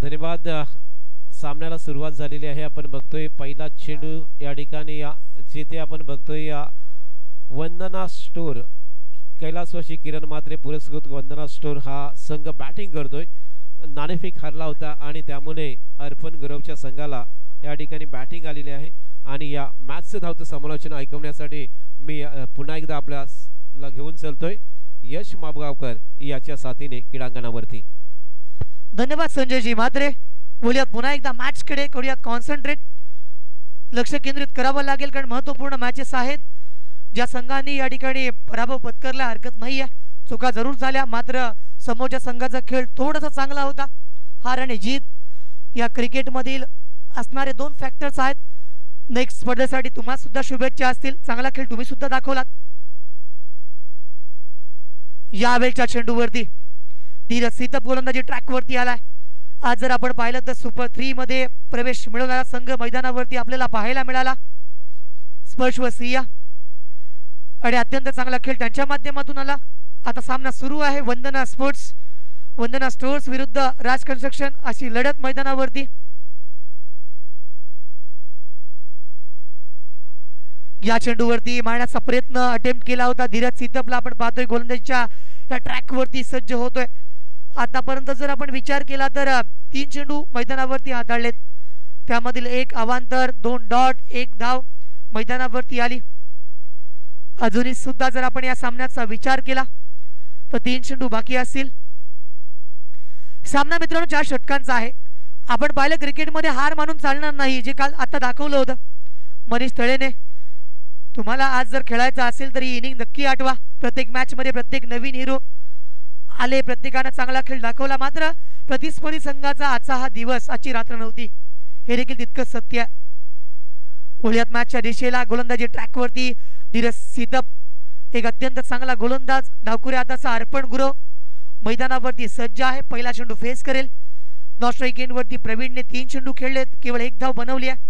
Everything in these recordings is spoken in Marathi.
धन्यवाद। सामन्याला सुरुवात झालेली आहे। आपण बघतोय पहिला चेंडू या ठिकाणी जेथे आपण बघतोय वंदना स्टोर कैलासवासी किरण मात्रे पुरस्कृत वंदना स्टोर हा संघ बॅटिंग करतोय। नाणेफेक हरला होता आणि त्यामुळे अर्पण गौरवच्या संघाला या ठिकाणी बॅटिंग आलेली आहे आणि या मॅचचं धावतं समालोचन ऐकवण्यासाठी मी पुन्हा एकदा आपल्याला घेऊन चलतोय यश माबगावकर याच्या साथीने क्रीडांगणावरती। धन्यवाद संजयजी म्हात्रे। बोलूयात पुन्हा एकदा मॅच कडे करूयात कॉन्सन्ट्रेट, लक्ष केंद्रित करावं लागेल कारण महत्त्वपूर्ण मॅचेस आहेत। ज्या संघांनी या ठिकाणी पराभव पत्करला हरकत नाहीये, चुका जरूर झाल्या मात्र समोरच्या संघाचा खेळ थोडासा चांगला होता। हार आणि जीत या क्रिकेटमधील असणारे दोन फॅक्टर्स आहेत। नेक्स्ट स्पर्धेसाठी तुम्हाला सुद्धा शुभेच्छा असतील, चांगला खेळ तुम्ही सुद्धा दाखवलात। यावेळच्या चेंडूवरती धीरज सीतप गोलंदाजी ट्रॅकवरती आलाय। आज जर आपण पाहिलं तर सुपर 3 मध्ये प्रवेश मिळवणारा संघ मैदानावरती आपल्याला पाहायला मिळाला स्पर्श व सिया आणि अत्यंत चांगला खेळ त्यांच्या माध्यमातून आला। आता सामना सुरू आहे वंदना स्टोर्स विरुद्ध राज कन्स्ट्रक्शन अशी लढत मैदानावरती। या चेंडूवरती मारण्याचा प्रयत्न अटेम्प्ट केला होता धीरज सीतपला, आपण पाहतोय गोलंदाजीच्या या ट्रॅकवरती सज्ज होतोय। आतापर्यंत जर आपण विचार केला तर 3 चेंडू मैदानावरती हाताळलेत, त्यामधील 1 अवांतर 2 डॉट 1 धाव मैदानावरती आली। अजूनही सुद्धा जर आपण या सामन्याचा विचार केला तर 3 चेंडू बाकी असतील। सामना मित्रांनो 4 षटकांचा आहे। आपण पाहिलं क्रिकेटमध्ये हार मानून चालणार नाही, जे काल आता दाखवलं होतं मनीष तळेने। तुम्हाला आज जर खेळायचं असेल तर ही इनिंग नक्की आठवा। प्रत्येक मॅच मध्ये प्रत्येक नवीन हिरो आले, प्रत्येकाने चांगला खेळ दाखवला, मात्र प्रतिस्पर्धी संघाचा आजचा हा दिवस आजची रात्र नव्हती, हे देखील तितकंच सत्य आहे। बोलूयात मॅचच्या दिशेला गोलंदाजी ट्रॅकवरती धीरज सीतप, एक अत्यंत चांगला गोलंदाज, डावखुऱ्या हाताचा अर्पण गुरव मैदानावरती सज्ज आहे। पहिला चेंडू फेस करेल। नॉन स्ट्राइक एंडवरती प्रवीणने 3 चेंडू खेळलेत, केवळ 1 धाव बनवली आहे।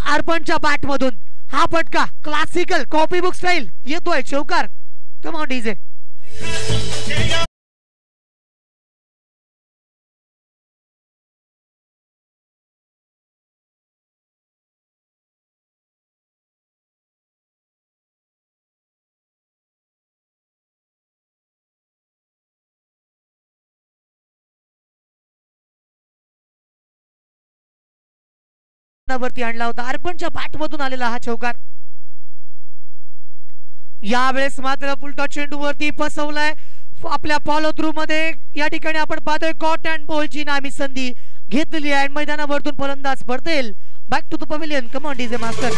अर्पणच्या बॅट मधून हा फटका क्लासिकल कॉपी बुक स्टाईल येतोय चौकार। कम ऑन डीजे। वरती आणला होता, अर्पणच्या बॅट मधून आलेला हा चौकार। यावेळेस मात्र फुलटॉस चेंडू वरती फसवलाय आपल्या फॉलो थ्रू मध्ये। या ठिकाणी आपण पाहतोय कॉट अँड बॉलची नामी संधी घेतलेली आहे। मैदानावरतून फलंदाज पडतेल back to the pavilion. Come on DJ master.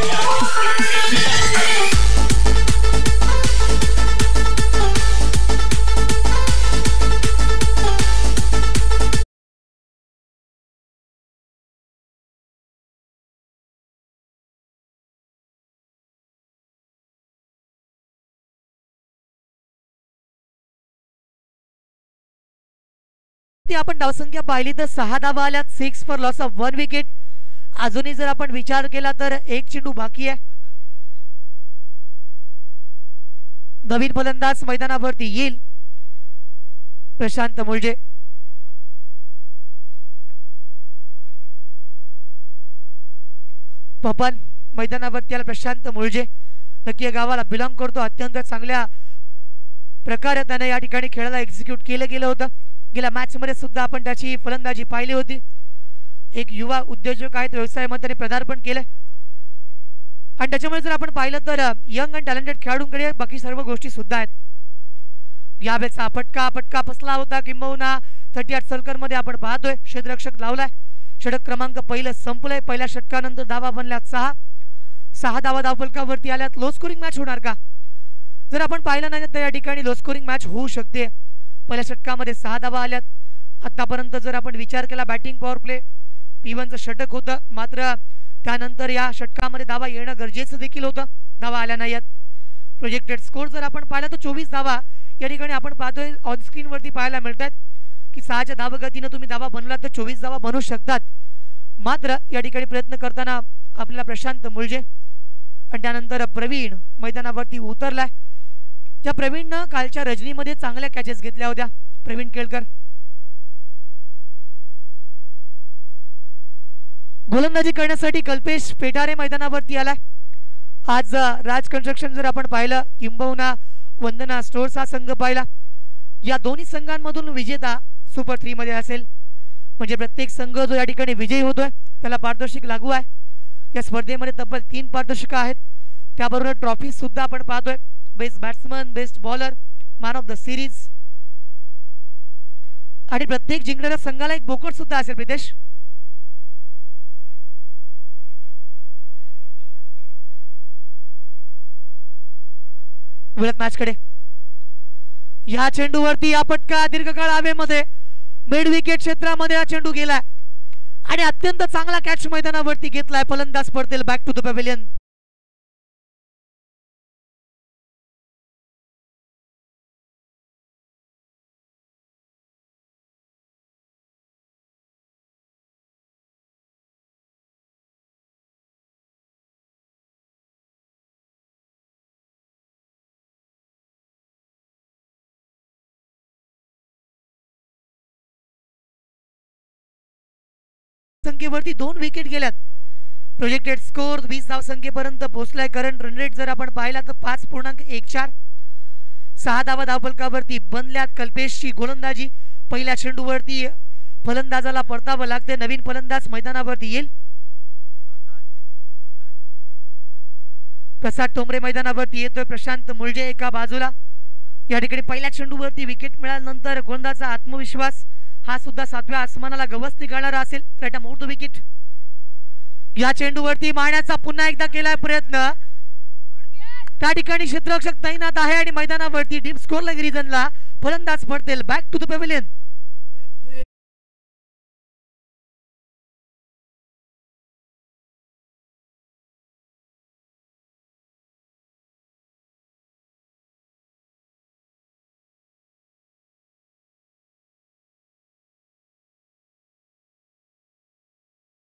आपण धावसंख्या पाहिली तर 6 धावा आल्यात, 6 फॉर लॉस ऑफ 1 विकेट। अजूनही जर आपण विचार केला तर 1 चेंडू बाकी आहे। नवीन फलंदाज मैदानावरती येईल प्रशांत मुळजे। पपन मैदानावरती आला प्रशांत मुळजे, नक्की गावाला बिलॉंग करतो। अत्यंत चांगल्या प्रकारे त्याने या ठिकाणी खेळाला एक्झिक्यूट केलं गेलं होतं। गेल्या मॅच मध्ये सुद्धा आपण त्याची फलंदाजी पाहिली होती। एक युवा उद्योजक आहेत, व्यवसायामध्ये पदार्पण केले आणि त्याच्यामुळे जर आपण पाहिलं तर यंग अँड टॅलेंटेड खेळाडूंकडे बाकी सर्व गोष्टी सुद्धा आहेत। यावेळेचा फटका फसला होता किंबहुना 38 सर्कल मध्ये आपण पाहतोय क्षेत्ररक्षक लावलाय। षटक क्रमांक पहिलं संपलंय। पहिल्या षटकानंतर धावा बनल्यात 6 धावा धावफलकावरती आल्यात। लो स्कोरिंग मॅच होणार का? जर आपण पाहिलं नाही तर या ठिकाणी लो स्कोरिंग मॅच होऊ शकते। पहिल्या षटकामध्ये 6 धावा आल्यात। आतापर्यंत जर आपण विचार केला बॅटिंग पॉवर प्ले P1चं षटक होतं, मात्र त्यानंतर या षटकामध्ये धावा येणं गरजेचं देखील होतं, धावा आल्या नाहीत। प्रोजेक्टेड स्कोर जर आपण पाहिला तर 24 धावा या ठिकाणी आपण पाहतोय ऑन स्क्रीन वरती पाहायला मिळतात की 6च्या धावगतीने तुम्ही धावा बनवला तर 24 धावा बनवू शकतात। मात्र या ठिकाणी प्रयत्न करताना आपल्याला प्रशांत मुळजे आणि त्यानंतर प्रवीण मैदानावरती उतरलाय। त्या प्रवीणनं कालच्या रजनीमध्ये चांगल्या कॅचेस घेतल्या होत्या। प्रवीण केळकर गोलंदाजी करण्यासाठी कल्पेश पेटारे मैदानावरती आलाय। आज राज कन्स्ट्रक्शन जर आपण पाहिलं किंबहुना वंदना स्टोर्स हा संघ पाहिला, या दोन्ही संघांमधून विजेता सुपर 3 मध्ये असेल, म्हणजे प्रत्येक संघ जो या ठिकाणी विजयी होतोय त्याला पारितोषिक लागू आहे। या स्पर्धेमध्ये तब्बल 3 पारितोषिक आहेत, त्याबरोबर ट्रॉफी सुद्धा आपण पाहतोय, best batsman, best bowler, man of the series, आणि प्रत्येक जिंकणाऱ्या संघाला एक बोकड सुद्धा असेल। प्रितेश, मॅच कडे या चेंडूवरती या पटका दीर्घकाळ हवेमध्ये मिड विकेट क्षेत्रामध्ये हा चेंडू गेलाय आणि अत्यंत चांगला कॅच मैदानावरती घेतलाय। फलंदाज पडतील बॅक टू द पॅव्हिलियन। संख्येवरती 2 विकेट गेल्यात। प्रोजेक्टेड स्कोर 20 धावसंख्येपर्यंत पोहोचलाय। करंट रन रेट जर आपण पाहिला तर 5.14, 6 धावा धावफलकावरती बनल्यात। कल्पेशची गोलंदाजी, पहिल्या चेंडूवरती फलंदाजाला परतावं लागते, नवीन फलंदाज मैदानावरती येईल। प्रसाद टोमरे मैदानावरती येतोय, प्रशांत मुळजे एका बाजूला। या ठिकाणी पहिल्या चेंडूवरती विकेट मिळाल्यानंतर गोलंदाजाचा आत्मविश्वास हा सुद्धा 7व्या आसमानाला गवसणी घालणारा असेल। राईट मोठ विकेट। या चेंडूवरती मारण्याचा पुन्हा एकदा केलाय प्रयत्न, त्या ठिकाणी क्षेत्ररक्षक तैनात आहे आणि मैदानावरती डीप स्कोर रिजनला फलंदाज पडतील back to the pavilion.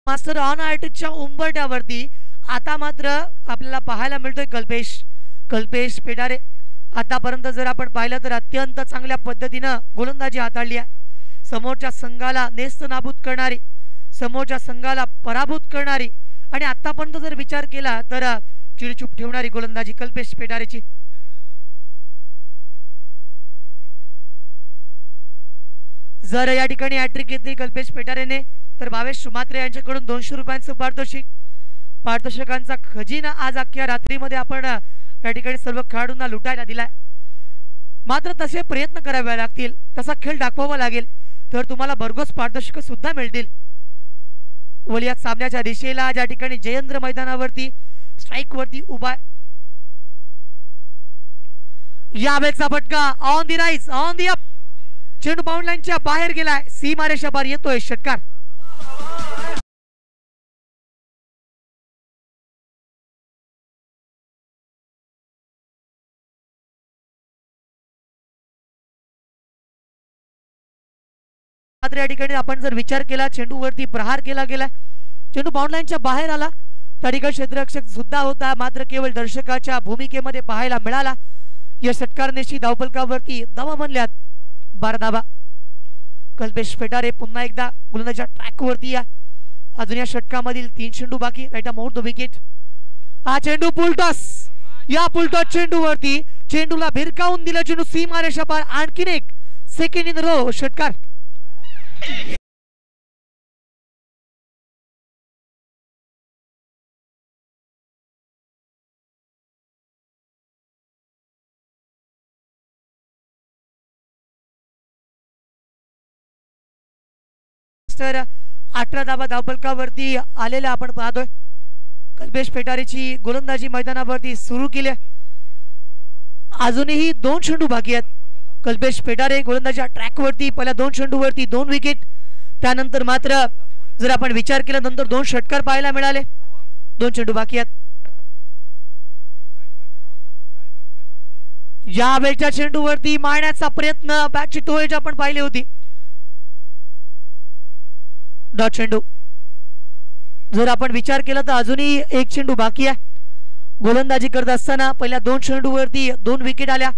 Master on आर्टिकच्या उंबरट्यावरती आता मात्र आपल्याला पाहायला मिळतोय कल्पेश पेटारे। आतापर्यंत जर आपण पाहिलं तर अत्यंत चांगल्या पद्धतीने गोलंदाजी हाताळली आहे। समोरच्या संघाला नेस्तनाबूत करणारी, समोरच्या संघाला पराभूत करणारी आणि आतापर्यंत जर विचार केला तर चिडचूप ठेवणारी गोलंदाजी कल्पेश पेटारेची। जर या ठिकाणी हॅट्रिक घेतली कल्पेश पेटारेने तर भावेश सुमात्रे यांच्याकडून 200 रुपयांचं पारितोषिक। पारितोषिकांचा खजिना आज अख्ख्या रात्रीमध्ये आपण या ठिकाणी सर्व खेळाडूंना लुटायला दिलाय। मात्र तसे प्रयत्न करावे लागतील, तसा खेळ दाखवावा लागेल तर तुम्हाला भरघोस पारितोषिक सुद्धा मिळतील। वलियात सामन्याच्या दिशेला ज्या ठिकाणी जयेंद्र मैदानावरती स्ट्राइक वरती उभा, यावेळेचा फटका on the rise, on the up, चेंडू बाउंड लाईनच्या बाहेर गेलाय, सीमारेषा बाहेर येतोय षटकार। मात्र या ठिकाणी आपण जर विचार केला चेंडूवरती प्रहार केला गेला, चेंडू बाउंड लाईनच्या बाहेर आला, त्या ठिकाणी क्षेत्ररक्षक सुद्धा होता, मात्र केवळ दर्शकाच्या भूमिकेमध्ये पाहायला मिळाला। या षटकारनेशी धावफलकावरती धावा बनल्यात 12 धावा। कल्पेश पेटारे पुन्हा एकदा गोलंदाजीच्या ट्रॅक वरती या। अजून या षटकामधील 3 चेंडू बाकी। राईट मोठ विकेट। हा चेंडू पुलटॉस, या पुलटॉस चेंडूवरती चेंडूला भिरकावून दिला, चेंडू सीमारेषा पार, आणखीन एक सेकंड इन रो षटकार। तर 18 धावा धावफलकावरती आलेल्या आपण पाहतोय। कल्पेश पेटारेची गोलंदाजी मैदानावरती सुरू केली, अजूनही 2 चेंडू बाकी आहेत। कल्पेश पेटारे गोलंदाजीच्या ट्रॅक वरती पहिल्या 2 चेंडूवरती 2 विकेट, त्यानंतर मात्र जर आपण विचार केला नंतर 2 षटकार पाहायला मिळाले। 2 चेंडू बाकी आहेत। या वेळच्या चेंडूवरती मारण्याचा प्रयत्न, बॅटची टोळेज आपण पाहिली होती, डॉट चेंडू। जर आपण विचार केला तर अजूनही 1 चेंडू बाकी आहे। गोलंदाजी करत असताना पहिल्या 2 चेंडूवरती 2 विकेट आल्या,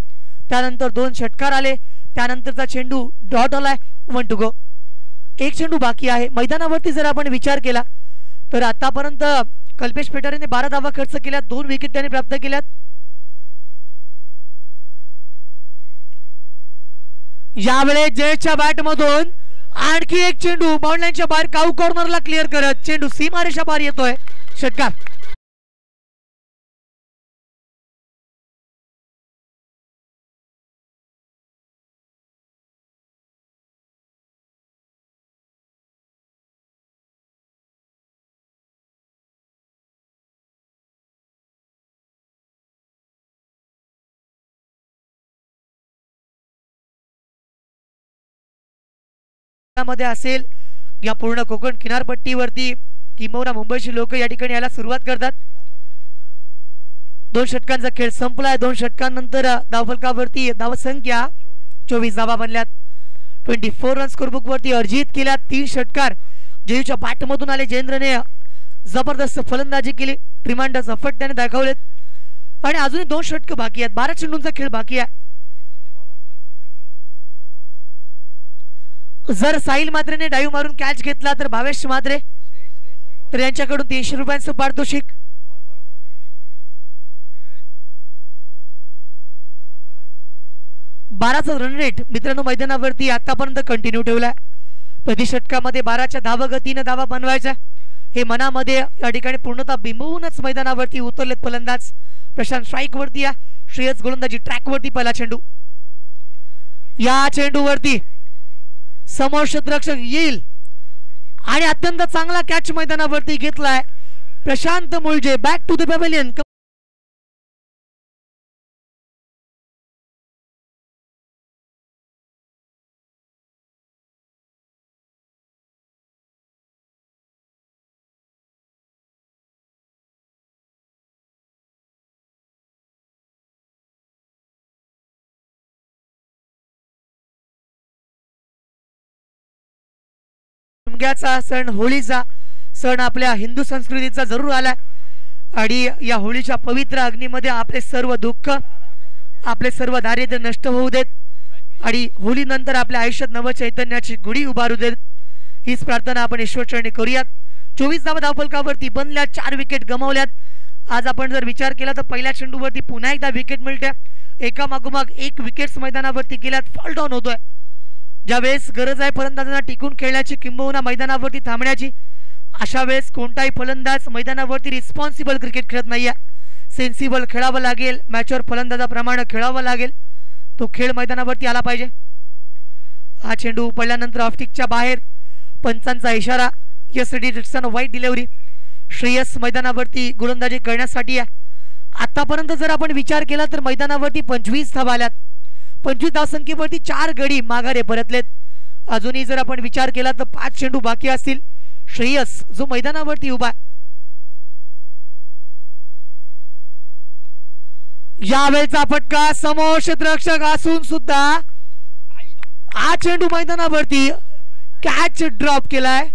त्यानंतर 2 षटकार आले, त्यानंतरचा चेंडू डॉट आलाय, 1 टू गो। 1 चेंडू बाकी आहे। मैदानावरती जर आपण विचार केला तर आतापर्यंत कल्पेश पेटारेने 12 धावा खर्च केल्यात, 2 विकेट त्यांनी प्राप्त केल्यात. यावेळेस जयेशच्या बॅट मधून आणखी एक चेंडू बाउंड्रीच्या बाहेर, काऊ कॉर्नरला क्लिअर करत चेंडू सीमारेषा पार येतोय. षटकार. मध्ये असेल या पूर्ण कोकण किनारपट्टीवरती किंबहुना मुंबईची लोक या ठिकाणी यायला सुरुवात करतात. 2 षटकांचा खेळ संपलाय. 2 षटकांनंतर धावफलकावरती धावसंख्या 24 धावा बनल्यात. 24 रन स्कोरबुक वरती अर्जित केल्या. 3 षटकार जयूच्या बॅट मधून आले. जयेंद्रने जबरदस्त फलंदाजी केली. ट्रिमांडस एफर्ट त्याने दाखवलेत आणि अजूनही 2 षटक बाकी आहेत. 12 चेंडूंचा खेळ बाकी आहे. जर साहिल मात्रेने डाईव्ह मारून कॅच घेतला तर भावेश मात्रे तर यांच्याकडून 300 रुपयांचं पारितोषिक. बाराचा रन रेट मित्रांनो मैदानावरती आतापर्यंत कंटिन्यू ठेवलाय. प्रति षटकामध्ये 12च्या धावगतीने धावा बनवायच्या हे मनामध्ये या ठिकाणी पूर्णतः बिंबवूनच मैदानावरती उतरलेत फलंदाज. प्रशांत स्ट्राईक वरती आहे. श्रेयस गोलंदाजी ट्रॅक वरती. पहिला चेंडू. या चेंडूवरती समोर क्षेत्ररक्षक येईल आणि अत्यंत चांगला कॅच मैदानावरती घेतलाय Prashant Mulje. Back to the pavilion. सण होळीचा सण आपल्या हिंदू संस्कृतीचा जरूर आला आणि या होळीच्या पवित्र अग्नीमध्ये आपले सर्व दुःख आपले सर्व दारिद्र्य नष्ट होऊ देत आणि होळी नंतर आपल्या आयुष्यात नव चैतन्याची गुढी उभारू देत हीच प्रार्थना आपण ईश्वरचरणी करूयात. 24 धावा धावफलकावरती बनल्या. 4 विकेट गमावल्यात. आज आपण जर विचार केला तर पहिल्या चेंडूवरती पुन्हा एकदा विकेट मिळते. एका मागोमाग 1 विकेट्स मैदानावरती गेल्यात. फॉल डाऊन होतोय. ज्यावेळेस गरज आहे फलंदाजांना टिकून खेळण्याची किंबहुना मैदानावरती थांबण्याची अशा वेळेस कोणताही फलंदाज मैदानावरती रिस्पॉन्सिबल क्रिकेट खेळत नाहीये. सेन्सिबल खेळावं लागेल. मॅच्युअर फलंदाजाप्रमाणे खेळावं लागेल. तो खेळ मैदानावरती आला पाहिजे. हा चेंडू पडल्यानंतर ऑफस्टिकच्या बाहेर. पंचांचा इशारा. यस्टरडे इट्स अ वाईट डिलिव्हरी. श्रेयस मैदानावरती गोलंदाजी करण्यासाठी आहे. आतापर्यंत जर आपण विचार केला तर मैदानावरती 25 धावा आल्यात. 25 धावसंख्येवरती 4 गडी माघारे परतलेत. अजूनही जर आपण विचार केला तर 5 चेंडू बाकी असतील. श्रेयस जो मैदानावरती उभा यावेळेचा फटका समोर क्षेत्ररक्षक असून सुद्धा हा चेंडू मैदानावरती कॅच ड्रॉप केलाय.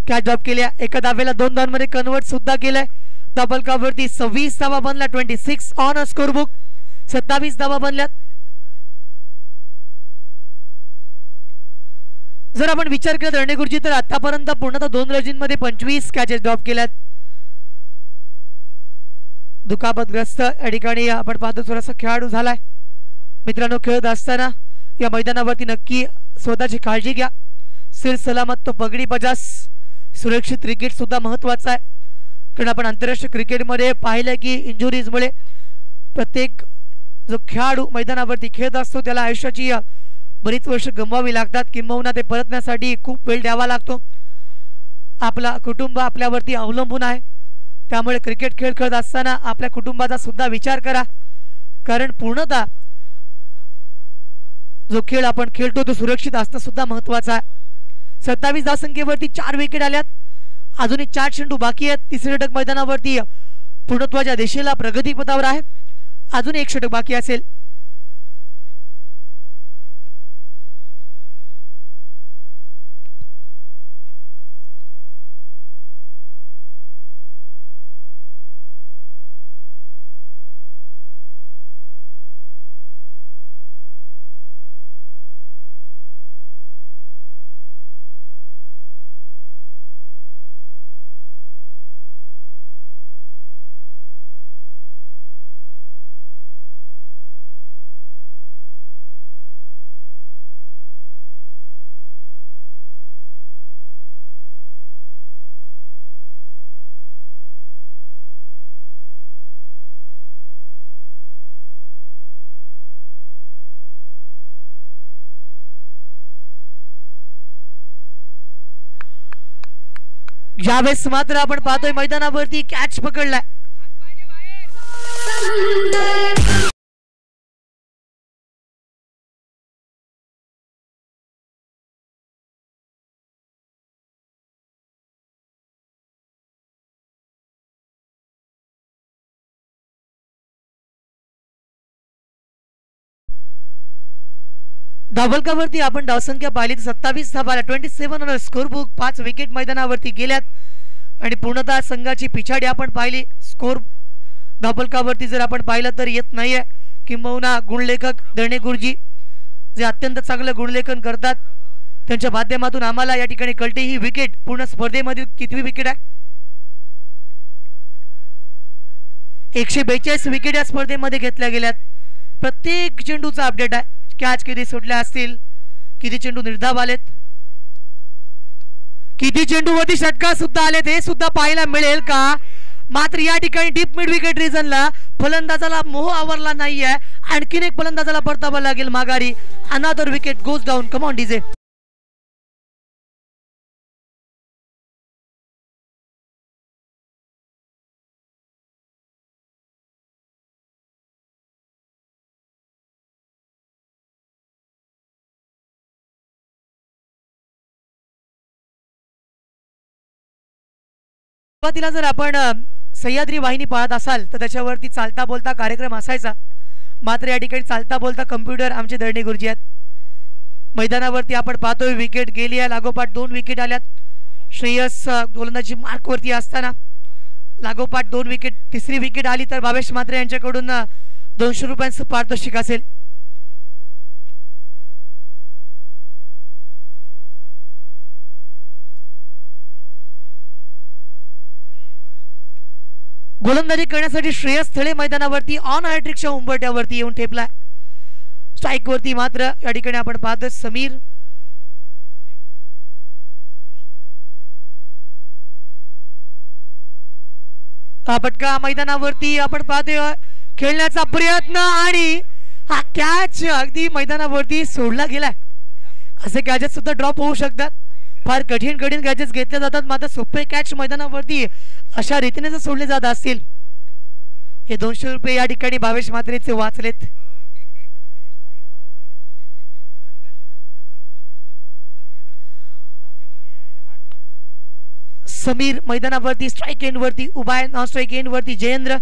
कॅच ड्रॉप केल्या. एका धावेला 2 धावांमध्ये कन्वर्ट सुद्धा केलाय. धावफलकावरती 26 धावा बनल्या. 26 ऑन अ स्कोरबुक. 27 धावा बनल्यात. जर आपण विचार केला रणेगुरुजी गुरुजी तर आतापर्यंत पूर्णतः 2 रजींमध्ये 25 कॅचेस ड्रॉप केल्यात. दुखापतग्रस्त या ठिकाणी आपण पाहतो थोडासा खेळाडू झालाय. मित्रांनो खेळत असताना या मैदानावरती नक्की स्वतःची काळजी घ्या. सिर सलामत तो पगडी बजास. सुरक्षित क्रिकेट सुद्धा महत्वाचा आहे. कारण आपण आंतरराष्ट्रीय क्रिकेटमध्ये पाहिलं की इंजुरीजमुळे प्रत्येक जो खेळाडू मैदानावरती खेळत असतो त्याला आयुष्याची बरीच वर्ष गमवावी लागतात. किंबहुना ते परतण्यासाठी खूप वेळ द्यावा लागतो. आपला कुटुंब आपल्यावरती अवलंबून आहे. त्यामुळे क्रिकेट खेळ खेळत असताना आपल्या कुटुंबाचा सुद्धा विचार करा. कारण पूर्णतः जो खेळ आपण खेळतो तो सुरक्षित असणं सुद्धा महत्वाचं आहे. 27 धावसंख्येवरती 4 विकेट आल्यात. अजूनही 4 चेंडू बाकी आहेत. तिसरे षटक मैदानावरती पूर्णत्वाच्या दिशेला प्रगतीपथावर आहे. अजून 1 षटक बाकी असेल. यावेळेस मात्र आपण पाहतोय मैदानावरती कॅच पकडलाय. धावलकावरती आपण धावसंख्या पाहिली तर 27 धावा 27 रन स्कोर बुक. 5 विकेट मैदानावरती गेल्यात आणि पूर्णतः संघाची पिछाडी आपण पाहिली. स्कोर धावलकावरती जर आपण पाहिलं तर येत नाहीये. किंबहुना गुणलेखक दळणे गुरुजी जे अत्यंत चांगलं गुणलेखन करतात त्यांच्या माध्यमातून आम्हाला या ठिकाणी कळते ही विकेट पूर्ण स्पर्धेमधील कितवी विकेट आहे. 142 विकेट या स्पर्धेमध्ये घेतल्या गेल्यात. प्रत्येक चेंडूचा अपडेट आहे. कॅच किती सुटल्या असतील, किती चेंडू निर्धाव आलेत, किती चेंडूवरती षटकार सुद्धा आलेत हे सुद्धा पाहायला मिळेल का. मात्र या ठिकाणी डीप मिड विकेट रिजनला फलंदाजाला मोह आवरला नाहीये. आणखीन एक फलंदाजाला परतावा लागेल माघारी. Another wicket goes down. Come on DJ. सुरुवातीला जर आपण सह्याद्री वाहिनी पाहत असाल तर त्याच्यावरती चालता बोलता कार्यक्रम असायचा. मात्र या ठिकाणी चालता बोलता कम्प्युटर आमचे दळणे गुरुजी आहेत. मैदानावरती आपण पाहतोय विकेट गेली आहे. लागोपाठ 2 विकेट आल्यात. श्रेयस गोलंदाजी मार्कवरती असताना लागोपाठ 2 विकेट. तिसरी विकेट आली तर भावेश म्हात्रे यांच्याकडून 200 रुपयांचं पारितोषिक असेल. गोलंदाजी करण्यासाठी श्रेयस थळे मैदानावरती ऑन हॅट्रिकच्या उंबरट्यावरती येऊन ठेपलाय. स्ट्राइक वरती मात्र या ठिकाणी आपण पाहतोय समीर. पटका मैदानावरती आपण पाहतोय खेळण्याचा प्रयत्न आणि हा कॅच अगदी मैदानावरती सोडला गेलाय. असे कॅचेस सुद्धा ड्रॉप होऊ शकतात. फार कठीण कॅचेस घेतले जातात. मात्र सोपे कॅच मैदानावरती अशा रीतीने जर सोडले जात असतील हे 200 रुपये या ठिकाणी भावेश म्हात्रेचे वाचलेत. समीर मैदानावरती स्ट्राइक एंड वरती उभा आहे. नॉन स्ट्राइक एंड वरती जयेंद्र.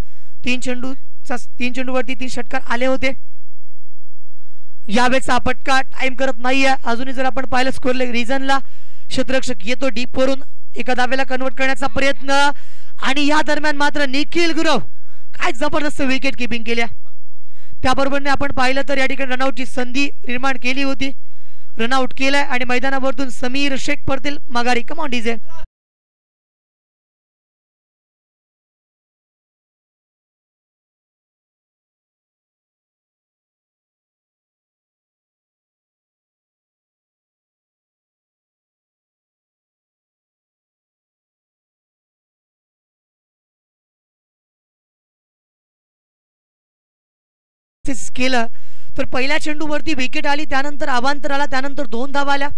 3 चेंडूवरती 3 षटकार आले होते. यावेळेचा पटका टाइम करत नाहीये. अजूनही जर आपण पाहिलं स्कोर रिजनला क्षेत्ररक्षक येतो डीप वरून एका धावेला कन्वर्ट करण्याचा प्रयत्न आणि या दरम्यान मात्र निखिल गुरव काय जबरदस्त विकेट किपिंग केल्या. त्याबरोबर आपण पाहिलं तर या ठिकाणी रनआउटची संधी निर्माण केली होती. रनआउट केलाय आणि मैदानावरतून समीर शेख परतील माघारी. कम ऑन डीजे. केलं तर पहिल्या चेंडूवरती विकेट आली. त्यानंतर अवांतर आला. त्यानंतर 2 धावा आल्या.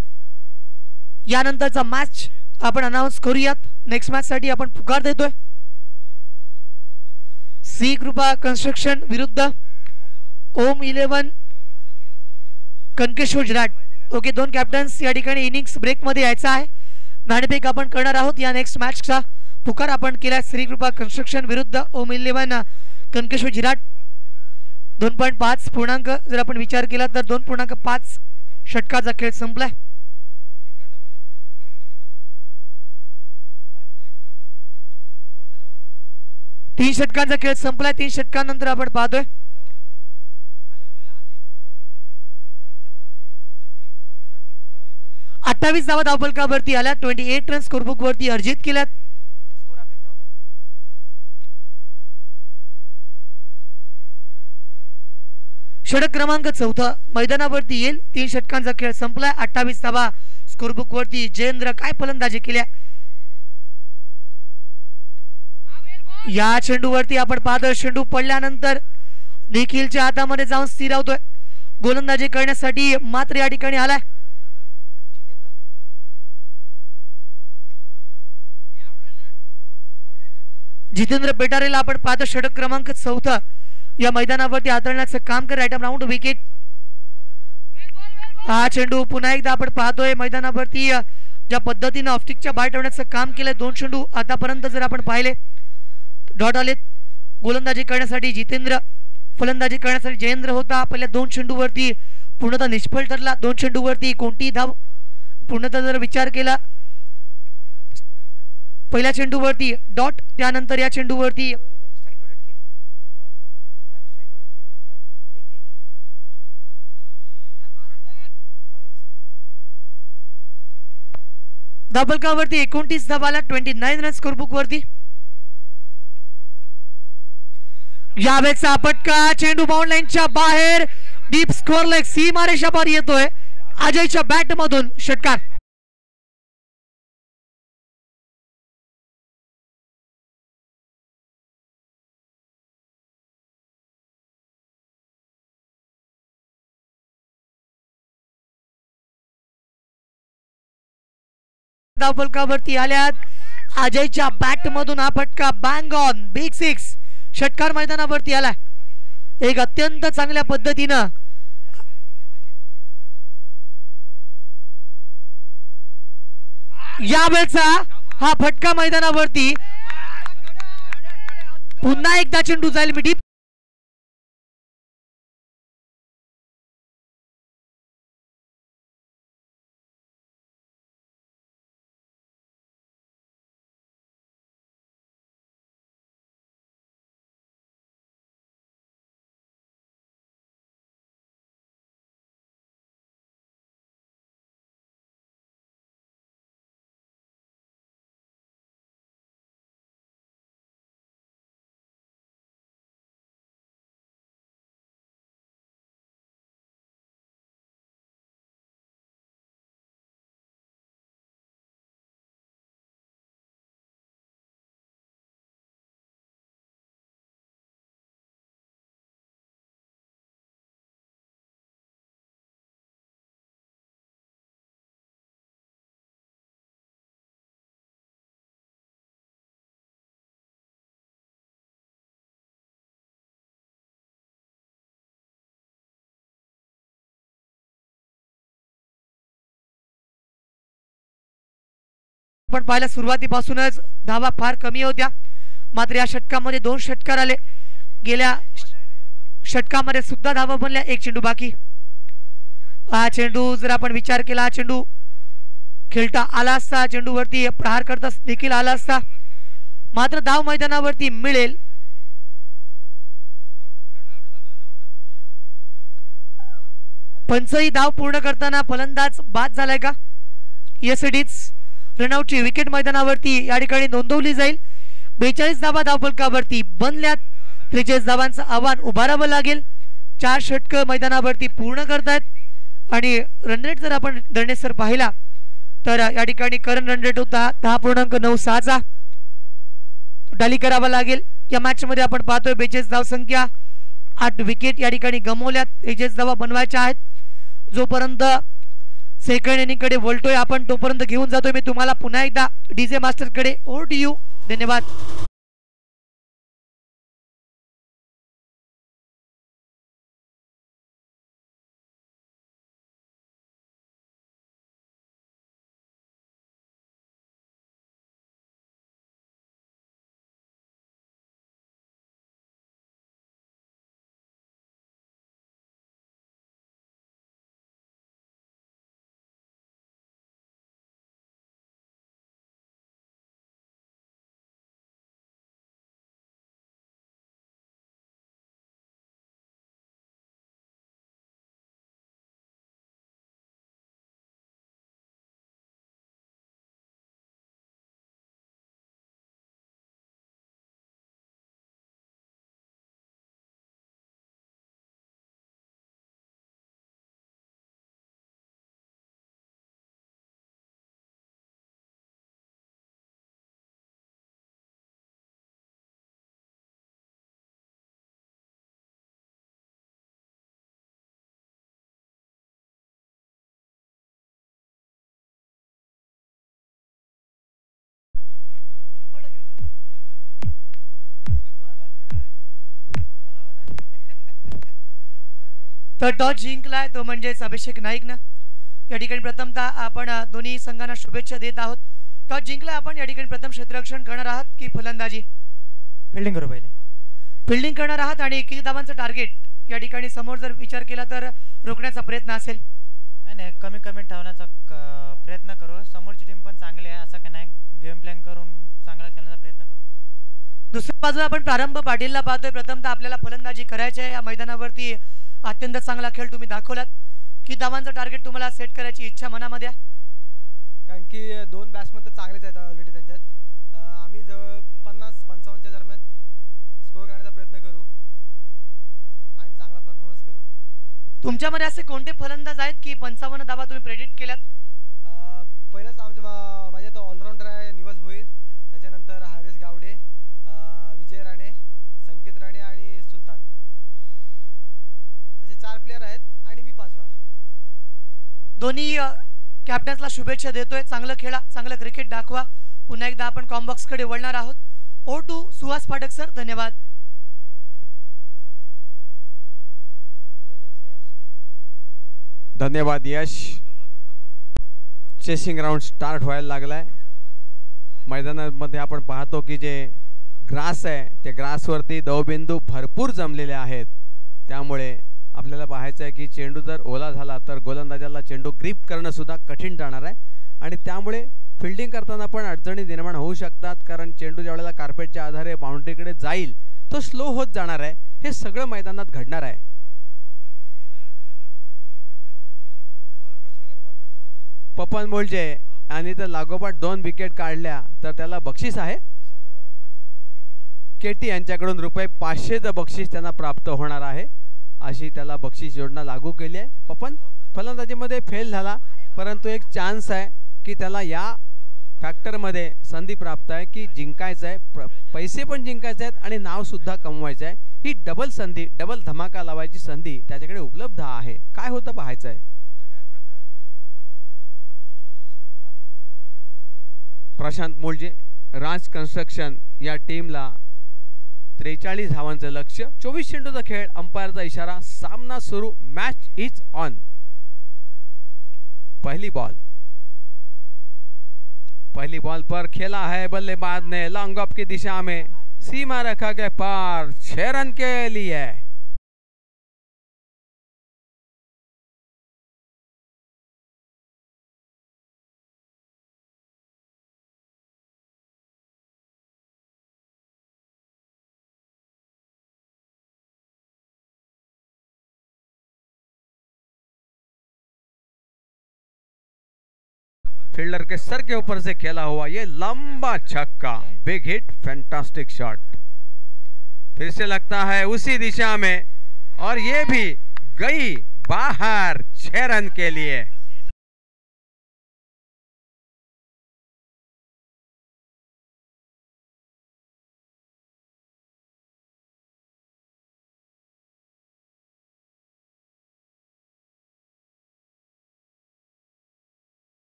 यानंतरचा मॅच आपण अनाउन्स करूयात. नेक्स्ट मॅच साठी आपण पुकार देतोय. सी कृपा कन्स्ट्रक्शन विरुद्ध ओम 11 कनकेश्वर जिराट. ओके 2 कॅप्टन्स या ठिकाणी इनिंग्स ब्रेक मध्ये यायचा आहे. नाणेफेक आपण करणार आहोत. या नेक्स्ट मॅचचा पुकार आपण केला. श्री कृपा कन्स्ट्रक्शन विरुद्ध ओम 11 कनकेश्वर जिराट. 2.5 पूर्णांक जर आपण विचार केला तर 2.5 षटकाचा खेळ संपलाय. तीन षटकांचा खेळ संपलाय. 3 षटकांनंतर आपण पाहतोय 28 धावा धावफलकावरती आल्या. 28 रन स्कोरबुक वरती अर्जित केल्यात. षटक क्रमांक 4 मैदानावरती येईल. 3 षटकांचा खेळ संपलाय. 28 धावा स्कोरबुक वरती. जयेंद्र काय फलंदाजी केल्या. या चेंडूवरती आपण पाहतोय चेंडू पडल्यानंतर निखिलच्या हातामध्ये जाऊन स्थिरावतोय. गोलंदाजी करण्यासाठी मात्र या ठिकाणी आलाय. जितेंद्र पेटारेला आपण पाहतो षटक क्रमांक 4 या मैदानावरती हाताळण्याचं काम कर. Item round wicket. हा चेंडू पुन्हा एकदा आपण पाहतोय मैदानावरती ज्या पद्धतीने ऑफ्टिकच्या बाहेर ठेवण्याचं काम केलंय. 2 चेंडू आतापर्यंत जर आपण पाहिले डॉट आलेत. गोलंदाजी करण्यासाठी जितेंद्र, फलंदाजी करण्यासाठी जयेंद्र होता. पहिल्या 2 चेंडूवरती पूर्णतः निष्फळ ठरला. 2 चेंडूवरती कोणतीही धाव पूर्णतः जर विचार केला पहिल्या चेंडूवरती डॉट, त्यानंतर या चेंडूवरती धावफलकावरती 29 धावाला 29 रन स्कोरबुक वरती. यावेळेचा फटका चेंडू बाउंड लाईनच्या बाहेर डीप स्कोअर लेग सीमारेषा पार येतोय. अजयच्या बॅट मधून षटकार. धावफलकावरती आल्यात. अजयच्या बॅट मधून हा फटका बँग ऑन बिग 6 षटकार मैदानावरती आला. एक अत्यंत चांगल्या पद्धतीनं यावेळेचा हा फटका मैदानावरती पुन्हा एकदा चेंडू जाईल मिडी. आपण पाहिलं सुरुवातीपासूनच धावा फार कमी होत्या. मात्र या षटकामध्ये 2 षटकार आले. गेल्या षटकामध्ये सुद्धा धावा बनल्या. 1 चेंडू बाकी. हा चेंडू जर आपण विचार केला, हा चेंडू खेळता आला असता, चेंडूवरती प्रहार करता देखील आला असता, मात्र धाव मैदानावरती मिळेल. पंचही धाव पूर्ण करताना फलंदाज बाद झालाय का? Yes it is. रनआउटची विकेट मैदानावरती या ठिकाणी नोंदवली जाईल. 42 धावा धावफलकावरती बनल्यात. 43 धावांचं आव्हान उभारावं लागेल. 4 षटक मैदानावरती पूर्ण करतायत आणि रन रेट जर आपण दर्णेसर पाहिला तर या ठिकाणी करंट रन रेट होता 10.96चा. डाली करावा लागेल. या मॅच मध्ये आपण पाहतोय 42 धाव संख्या, 8 विकेट या ठिकाणी गमावल्यात. 43 धावा बनवायच्या आहेत. जोपर्यंत सेकंड इनिंग कडे वळतोय आपण तोपर्यंत घेऊन जातोय मी तुम्हाला पुन्हा एकदा डीजे मास्टर कडे. Over to you. धन्यवाद. तर टॉस जिंकलाय तो म्हणजेच अभिषेक नाईक ना. या ठिकाणी प्रथमतः आपण दोन्ही संघांना शुभेच्छा देत आहोत. टॉस जिंकला आपण. या ठिकाणी प्रथम क्षेत्ररक्षण करणार आहात की फलंदाजी? फिल्डिंग करू पहिले. फिल्डिंग करणार आहात. आणि किती धावांचं टार्गेट या ठिकाणी समोर जर विचार केला तर रोखण्याचा प्रयत्न असेल? नाही, कमी कमी ठेवण्याचा प्रयत्न करू. समोरची टीम पण चांगली आहे, असं काय नाही. गेम प्लॅन करून चांगला खेळण्याचा प्रयत्न करू. दुसऱ्या बाजूला आपण प्रारंभ पाटीलला पाहतोय. प्रथमतः आपल्याला फलंदाजी करायची आहे. या मैदानावरती अत्यंत चांगला खेळ तुम्ही दाखवलात. किती धावांचं टार्गेट तुम्हाला सेट करायची इच्छा मनामध्ये आहे? कारण की दोन बॅट्समन तर चांगलेच आहेत ऑलरेडी त्यांच्यात. आम्ही जवळ 50-55च्या दरम्यान स्कोअर करण्याचा प्रयत्न करू आणि चांगला परफॉर्मन्स करू. तुमच्यामध्ये असे कोणते फलंदाज आहेत की 55 धावा तुम्ही प्रेडिक्ट केल्यात? पहिलंच माझ्या तो ऑलराऊंडर आहे निवास भोईर, त्याच्यानंतर हरीश गावडे, विजय राणे, संकेत राणे आणि सुलतान, असे 4 प्लेयर आहेत आणि मी 5वा. दोन्ही कॅप्टन्सला शुभेच्छा देतोय. चांगलं खेळा, चांगलं क्रिकेट दाखवा. पुन्हा एकदा आपण कॉम्बॉक्सकडे वळणार आहोत. ओ टू सुहास पाठक सर, धन्यवाद. धन्यवाद यश. चेसिंग राउंड स्टार्ट व्हायला लागलाय. मैदानामध्ये आपण पाहतो की जे ग्रास आहे त्या ग्रासवरती दवबिंदू भरपूर जमलेले आहेत. त्यामुळे आपल्याला पाहायचं आहे की चेंडू जर ओला झाला तर गोलंदाजाला चेंडू ग्रिप करणं सुद्धा कठीण जाणार आहे. आणि त्यामुळे फिल्डिंग करताना पण अडचणी निर्माण होऊ शकतात. कारण चेंडू ज्यावेळेला कार्पेटच्या आधारे बाउंड्रीकडे जाईल तो स्लो होत जाणार आहे. हे सगळं मैदानात घडणार आहे. पपन मोलजे आणि तर लागोपाठ 2 विकेट काढल्या तर त्याला बक्षीस आहे. केटी यांच्याकडून ₹500चं बक्षीस त्यांना प्राप्त होणार आहे. अशी त्याला बक्षीस योजना लागू केली आहे. पपन फलंदाजीमध्ये फेल झाला, परंतु एक चान्स आहे की त्याला या फॅक्टरमध्ये संधी प्राप्त आहे की जिंकायचं आहे, पैसे पण जिंकायचे आहेत आणि नाव सुद्धा कमवायचं आहे. ही डबल संधी, डबल धमाका लावायची संधी त्याच्याकडे उपलब्ध आहे. काय होतं पाहायचं आहे. प्रशांत मोलजे, राज कन्स्ट्रक्शन या टीमला 43 धावांचं लक्ष्य. 24 चेंडूचा खेळ, अंपायरचा इशारा, सामना सुरू, मॅच इज ऑन. पहली बॉल पर खेला है बल्लेबाज ने लॉन्ग ऑफ की दिशा में, सीमा रखा गया पार 6 रन के लिए. फील्डर के सर के ऊपर से खेला हुआ ये लंबा छक्का, बिग हिट, फैंटास्टिक शॉट. फिर से लगता है उसी दिशा में और ये भी गई बाहर 6 रन के लिए.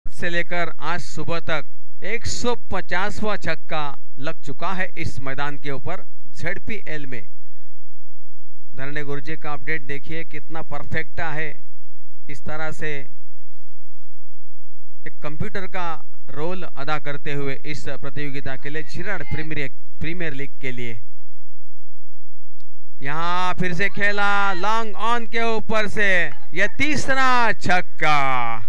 से लेकर आज सुबह तक 150वां छक्का लग चुका है इस मैदान के ऊपर ZPL में. धरने गुरुजी का अपडेट देखिए कितना परफेक्ट है. इस तरह से एक कंप्यूटर का रोल अदा करते हुए इस प्रतियोगिता के लिए झिराड प्रीमियर लीग के लिए. यहाँ फिर से खेला लॉन्ग ऑन के ऊपर से, यह तीसरा छक्का.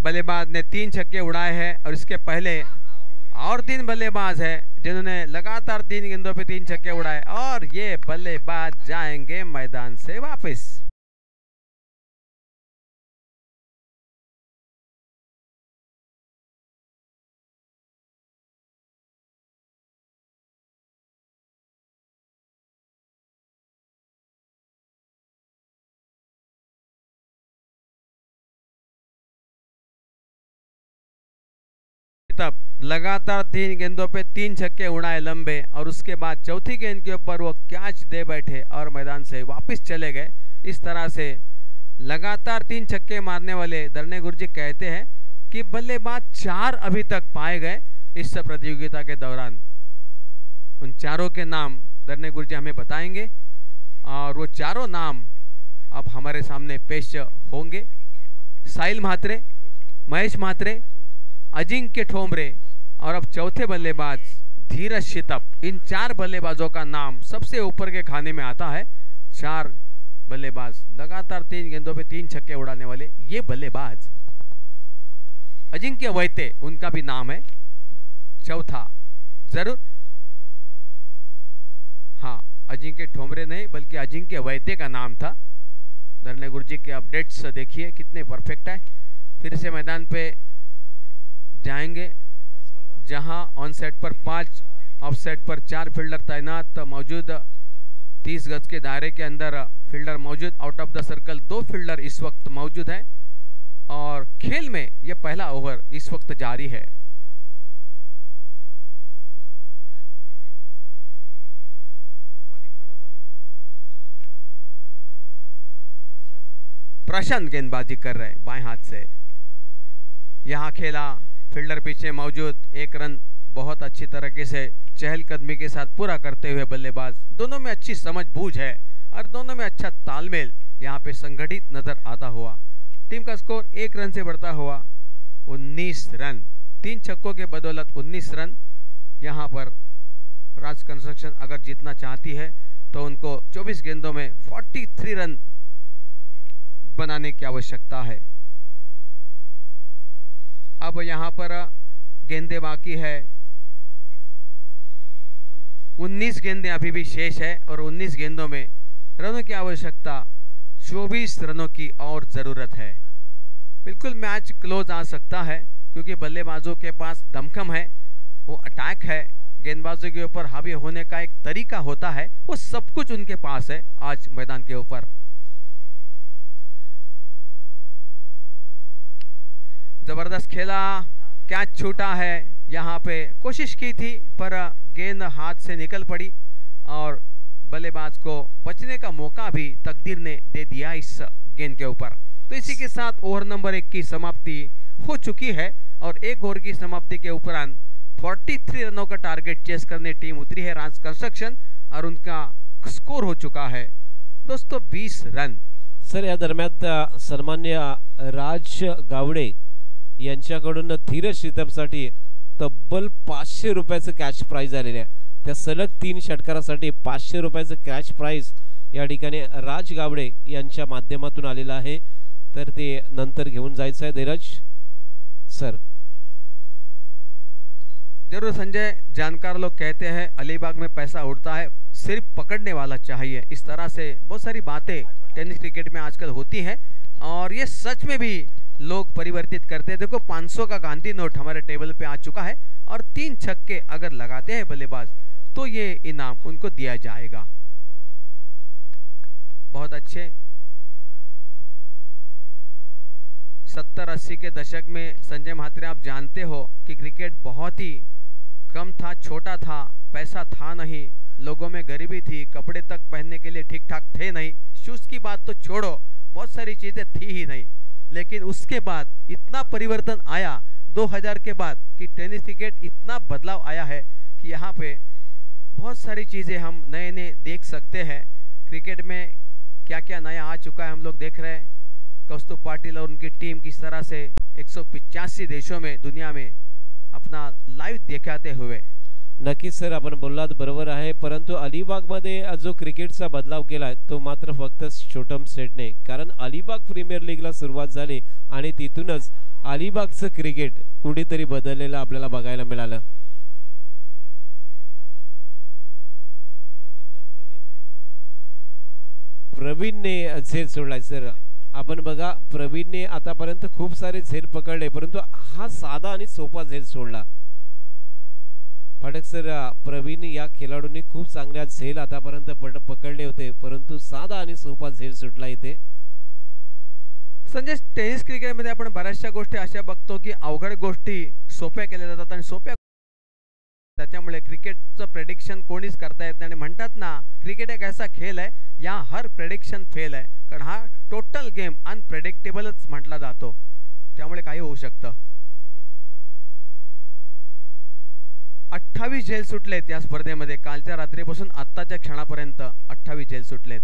बल्लेबाज ने 3 छक्के उड़ाए हैं और इसके पहले और 3 बल्लेबाज हैं जिन्होंने लगातार 3 गेंदों पे 3 छक्के उड़ाए और ये बल्लेबाज जाएंगे मैदान से वापस. लगातार 3 गेंदों पे 3 छक्के उड़ाए लंबे और उसके बाद चौथी गेंद के ऊपर वो कैच दे बैठे और मैदान से वापस चले गए। इस तरह से लगातार 3 छक्के मारने वाले दरने गुरुजी कहते हैं कि बल्लेबाज 4 अभी तक पाए गए इस प्रतियोगिता के दौरान। उन चारों के नाम दरने गुरुजी हमें बताएंगे और वो चारों नाम अब हमारे सामने पेश होंगे। साहिल म्हात्रे, महेश म्हात्रे, अजिंक्य ठोंबरे और अब चौथे बल्लेबाज धीरज शितप। इन 4 बल्लेबाजों का नाम सबसे ऊपर के खाने में आता है। 4 बल्लेबाज लगातार 3 गेंदों पे 3 छक्के उड़ाने वाले ये बल्लेबाज। अजिंक्य वैते उनका भी नाम है चौथा, जरूर। हाँ, अजिंक्य ठोंबरे नहीं बल्कि अजिंक्य वैते का नाम था। धरने गुरुजी के अपडेट्स देखिए कितने परफेक्ट है। फिर से मैदान पे जाएंगे जहां on set per 5, of set per 4 fielder तैनात मौजूद। 30 गज के दायरे के अंदर फील्डर मौजूद। Out of the circle 2 fielder इस वक्त मौजूद हैं और खेल में यह पहला ओवर इस वक्त जारी है। प्रशांत गेंदबाजी कर रहे हैं बाएं हाथ से। यहां खेला, फील्डर पीछे मौजूद, 1 रन बहुत अच्छी तरीके से चहलकदमी के साथ पूरा करते हुए बल्लेबाज। दोनों में अच्छी समझ बूझ है और दोनों में अच्छा तालमेल यहां पे संगठित नजर आता हुआ। टीम का स्कोर 1 रन से बढ़ता हुआ 19 रन। 3 छक्कों के बदौलत 19 रन। यहां पर राज कंस्ट्रक्शन अगर जीतना चाहती है तो उनको 24 गेंदों में 43 रन बनाने की आवश्यकता है। अब यहां पर गेंदे बाकी है, 19 गेंदें अभी भी शेष है और 19 गेंदों में रनों की आवश्यकता 24 रनों की और जरूरत है। बिल्कुल मैच क्लोज आ सकता है क्योंकि बल्लेबाजों के पास दमखम है, वो अटैक है, गेंदबाजों के ऊपर हावी होने का एक तरीका होता है, वो सब कुछ उनके पास है आज मैदान के ऊपर। जबरदस्त खेला, कैच छूटा है। यहाँ पे कोशिश की थी पर गेंद हाथ से निकल पड़ी और बल्लेबाज को बचने का मौका भी तकदीर ने दे दिया इस गेंद के ऊपर। तो इसी के साथ ओवर नंबर 1 की समाप्ति हो चुकी है और 1 ओवर की समाप्ति के उपरांत 43 रनों का टारगेट चेस करने टीम उतरी है राज कंस्ट्रक्शन और उनका स्कोर हो चुका है दोस्तों 20 रन। सर, या दरम्यान सन्मान्य राज गावडे यांच्याकडून धीरज शितपसाठी तब्बल 500 रुपयाचं कॅश प्राइज आलेले आहे। त्या सलग 3 षटकारासाठी 500 रुपयाचं कॅश प्राइज या ठिकाणी राज गावडे यांच्या माध्यमातून आलेला आहे, तर ते नंतर घेऊन जायचं आहे धीरज सर। जरूर संजय, जानकार लोग कहते हैं अलीबाग में पैसा उड़ता है, सिर्फ पकड़ने वाला चाहिए। इस तरह से बहुत सारी बातें टेनिस क्रिकेट में आजकल होती हैं और ये सच में भी लोग परिवर्तित करते हैं। देखो 500 का गांधी नोट हमारे टेबल पे आ चुका है और 3 छक्के अगर लगाते हैं बल्लेबाज तो ये इनाम उनको दिया जाएगा। बहुत अच्छे। 70-80 के दशक में संजय म्हात्रे, आप जानते हो कि क्रिकेट बहुत ही कम था, छोटा था, पैसा था नहीं, लोगों में गरीबी थी, कपड़े तक पहनने के लिए ठीक ठाक थे नहीं, शूज की बात तो छोड़ो, बहुत सारी चीजें थी ही नहीं। लेकिन उसके बाद इतना परिवर्तन आया 2000 के बाद कि टेनिस क्रिकेट इतना बदलाव आया है कि यहाँ पे बहुत सारी चीज़ें हम नए नए देख सकते हैं। क्रिकेट में क्या क्या नया आ चुका है हम लोग देख रहे हैं। कौस्तुभ पाटिल और उनकी टीम किस तरह से 185 देशों में दुनिया में अपना लाइव दिखाते हुए। नक्कीच सर, आपण बोललात बरोबर आहे, परंतु अलिबागमध्ये जो क्रिकेटचा बदलाव केलाय तो मात्र फक्त छोटम सेटने, कारण अलिबाग प्रीमियर लीगला सुरुवात झाली आणि तिथूनच अलिबागचं क्रिकेट कुठेतरी बदललेलं आपल्याला बघायला मिळालं। प्रवीणने झेल सोडलाय सर। आपण बघा, प्रवीणने आतापर्यंत खूप सारे झेल पकडले परंतु हा साधा आणि सोपा झेल सोडला। पाठक सर, प्रवीण या खेळाडूंनी खूप चांगल्या झेल आतापर्यंत पकडले होते परंतु साधा आणि सोपा झेल सुटला इथे। संजय, टेनिस क्रिकेटमध्ये आपण बऱ्याचशा गोष्टी अशा बघतो की अवघड गोष्टी सोप्या केल्या जातात आणि सोप्या त्याच्यामुळे क्रिकेटचं प्रेडिक्शन कोणीच करता येत नाही आणि म्हणतात ना क्रिकेट एक ऐसा खेळ आहे या हर प्रेडिक्शन फेल आहे कारण हा टोटल गेम अनप्रेडिक्टेबलच म्हटला जातो त्यामुळे काही होऊ शकतं. 28 झेल सुटलेत या स्पर्धेमध्ये कालच्या रात्रीपासून आत्ताच्या क्षणापर्यंत 28 झेल सुटलेत.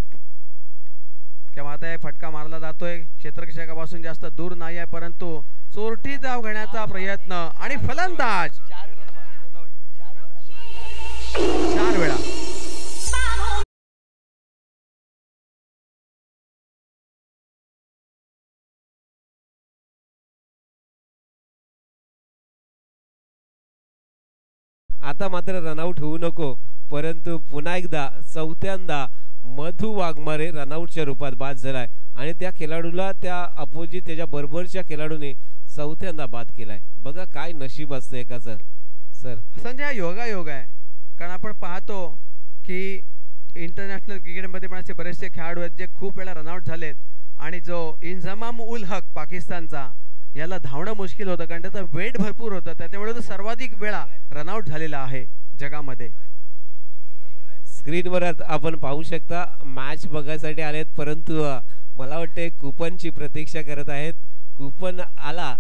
किंवा आता हे फटका मारला जातोय क्षेत्ररक्षकापासून जास्त दूर नाही आहे परंतु चोरटी धाव घेण्याचा प्रयत्न आणि फलंदाज 4 वेळा. आता मात्र रनआउट होऊ नको परंतु पुन्हा एकदा चौथ्यांदा मधु वाघमारे रनआउटच्या रूपात बाद झालाय आणि त्या खेळाडूला त्या अपोजिट त्याच्या बरोबरच्या खेळाडूने चौथ्यांदा बाद केलाय. बघा काय नशीब असतं एकाचं. सर संजय योगायोग आहे कारण आपण पाहतो की इंटरनॅशनल क्रिकेटमध्ये पण असे बरेचसे खेळाडू आहेत जे खूप वेळा रनआउट झालेत आणि जो इंजमाम उल हक पाकिस्तानचा याला धावणं मुश्किल होतं कारण त्याचं वेट भरपूर होतं त्याच्यामुळे तो सर्वाधिक वेळा रनआउट झालेला आहे जगामध्ये. स्क्रीनवर आपण पाहू शकता मॅच बघायसाठी आलेत परंतु मला वाटते कुपनची प्रतीक्षा करत आहेत. कुपन आला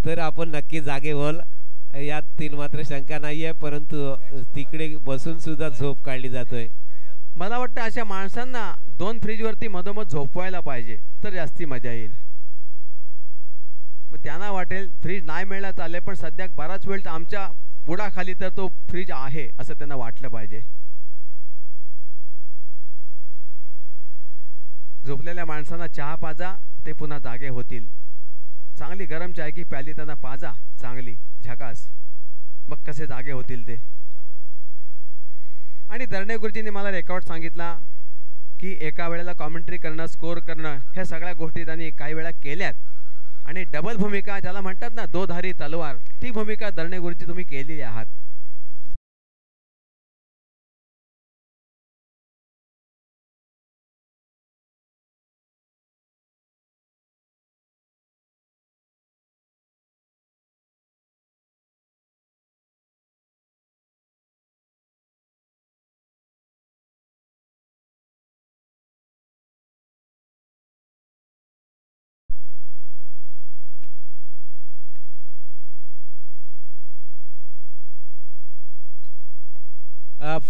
तर आपण नक्की जागे व्हाल यातील मात्र शंका नाहीये परंतु तिकडे बसून सुद्धा झोप काढली जातोय. मला वाटतं अशा माणसांना 2 फ्रीजवरती मधोमध झोपवायला पाहिजे तर जास्ती मजा येईल. मग त्यांना वाटेल फ्रीज नाही मिळाला चालेल पण सध्या बराच वेळ आमच्या बुडाखाली तर तो फ्रीज आहे असं त्यांना वाटलं पाहिजे. झोपलेल्या माणसांना चहा पाजा ते पुन्हा जागे होतील. चांगली गरम चाय की प्याली त्यांना पाजा चांगली झकास मग कसे जागे होतील ते. आणि दर्णे गुरुजींनी मला रेकॉर्ड सांगितला की एका वेळेला कॉमेंट्री करणं स्कोर करणं ह्या सगळ्या गोष्टी त्यांनी काही वेळा केल्यात आणि डबल भूमिका ज्याला म्हणतात ना दोधारी तलवार ती भूमिका दर्णे गुरुजी तुम्ही केलेली आहात.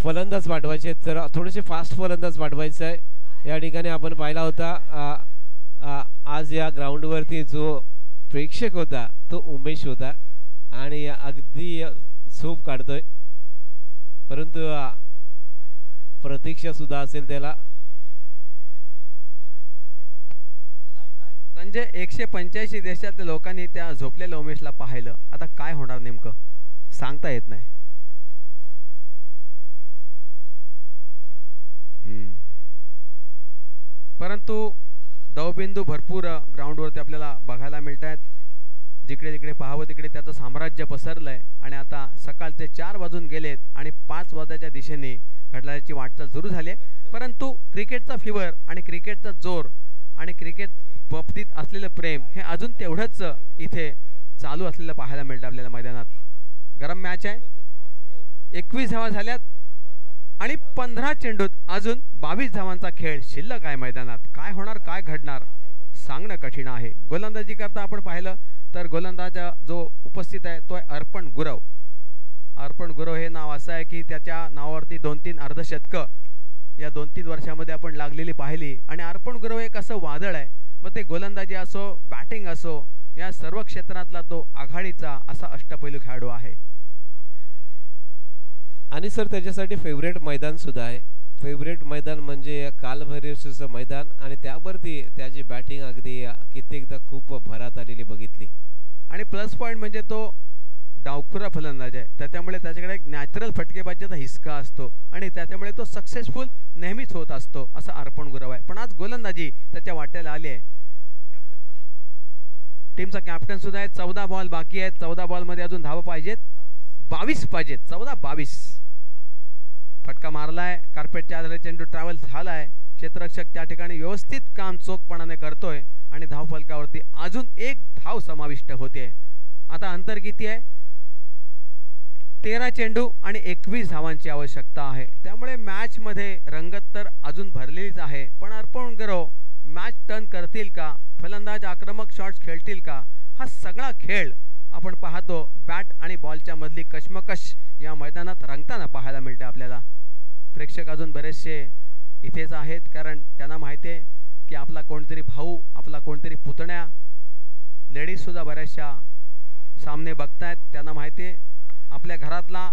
फलंदाज पाठवायचे तर थोडेसे फास्ट फलंदाज पाठवायचं आहे. या ठिकाणी आपण पाहिला होता आज या ग्राउंडवरती जो प्रेक्षक होता तो उमेश होता आणि अगदी झोप काढतोय परंतु प्रतीक्षा सुद्धा असेल त्याला. संजय 185 देशातल्या लोकांनी त्या झोपलेल्या उमेशला पाहिलं. आता काय होणार नेमकं सांगता येत नाही. परंतु दवबिंदू भरपूर ग्राउंडवरती आपल्याला बघायला मिळत आहेत. जिकडे तिकडे पाहावं तिकडे त्याचं साम्राज्य पसरलंय आणि आता सकाळचे 4 वाजून गेलेत आणि 5 वाजण्याच्या दिशेने घड्याळाची वाटचाल सुरू झाली आहे. परंतु क्रिकेटचा फिवर आणि क्रिकेटचा जोर आणि क्रिकेट बाबतीत असलेलं प्रेम हे अजून तेवढंच इथे चालू असलेलं पाहायला मिळतं आपल्याला मैदानात. गरम मॅच आहे. 21 धावा झाल्यात आणि 15 चेंडूत अजून 22 धावांचा खेळ शिल्लक आहे मैदानात. काय होणार काय घडणार सांगणं कठीण आहे. गोलंदाजी करता आपण पाहिलं तर गोलंदाज जो उपस्थित आहे तो आहे अर्पण गुरव. अर्पण गुरव हे नाव असं आहे की त्याच्या नावावरती 2-3 अर्धशतकं या 2-3 वर्षामध्ये आपण लागलेली पाहिली आणि अर्पण गुरव एक असं वादळ आहे. मग ते गोलंदाजी असो बॅटिंग असो या सर्व क्षेत्रातला तो आघाडीचा असा अष्टपैलू खेळाडू आहे. आणि सर त्याच्यासाठी फेवरेट मैदान सुद्धा आहे. फेवरेट मैदान म्हणजे कालभैरवचं मैदान आणि त्यावरती त्याची बॅटिंग अगदी कित्येकदा खूप भरात आलेली बघितली. आणि प्लस पॉइंट म्हणजे तो डावखुरा फलंदाज आहे त्याच्यामुळे त्याच्याकडे एक नॅचरल फटकेबाजीचा हिसका असतो आणि त्याच्यामुळे तो सक्सेसफुल नेहमीच होत असतो असा अर्पण गुरव आहे. पण आज गोलंदाजी त्याच्या वाट्याला आली आहे. टीमचा कॅप्टन सुद्धा आहे. 14 बॉल बाकी आहेत. 14 बॉलमध्ये अजून धावा पाहिजेत 22 पाहिजेत. 14-22 फटका मारलाय. कार्पेटच्या आधारे चेंडू ट्रॅव्हल झालाय. क्षेत्ररक्षक त्या ठिकाणी व्यवस्थित काम चोखपणाने करतोय आणि धावफलकावरती अजून एक धाव समाविष्ट होते. आता अंतर किती आहे? 13 चेंडू आणि 21 धावांची आवश्यकता आहे. त्यामुळे मॅच मध्ये रंगत तर अजून भरलेलीच आहे, पण अर्पण करो मॅच टर्न करतील का, फलंदाज आक्रमक शॉट्स खेळतील का, हा सगळा खेळ आपण पाहतो. बॅट आणि बॉलच्या मधली कशमकश या मैदानात रंगताना पाहायला मिळते आपल्याला. प्रेक्षक अजून बरेचसे इथेच आहेत, कारण त्यांना माहिती आहे की आपला कोणतरी भाऊ, आपला कोणतरी पुतण्या, लेडीज सुद्धा बऱ्याचशा सामने बघतायत. त्यांना माहिती आहे आपल्या घरातला,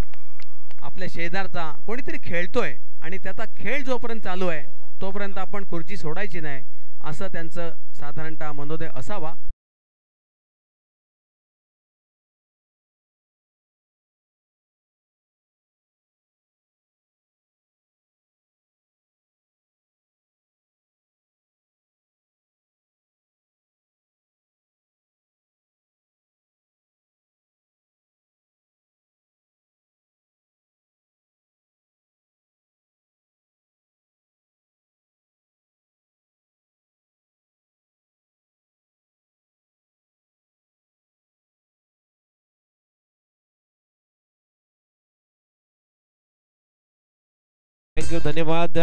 आपल्या शेजारचा कोणीतरी खेळतोय आणि त्याचा खेळ जोपर्यंत चालू आहे तोपर्यंत आपण खुर्ची सोडायची नाही, असं त्यांचं साधारणतः मनोदय असावा. थँक्यू, धन्यवाद.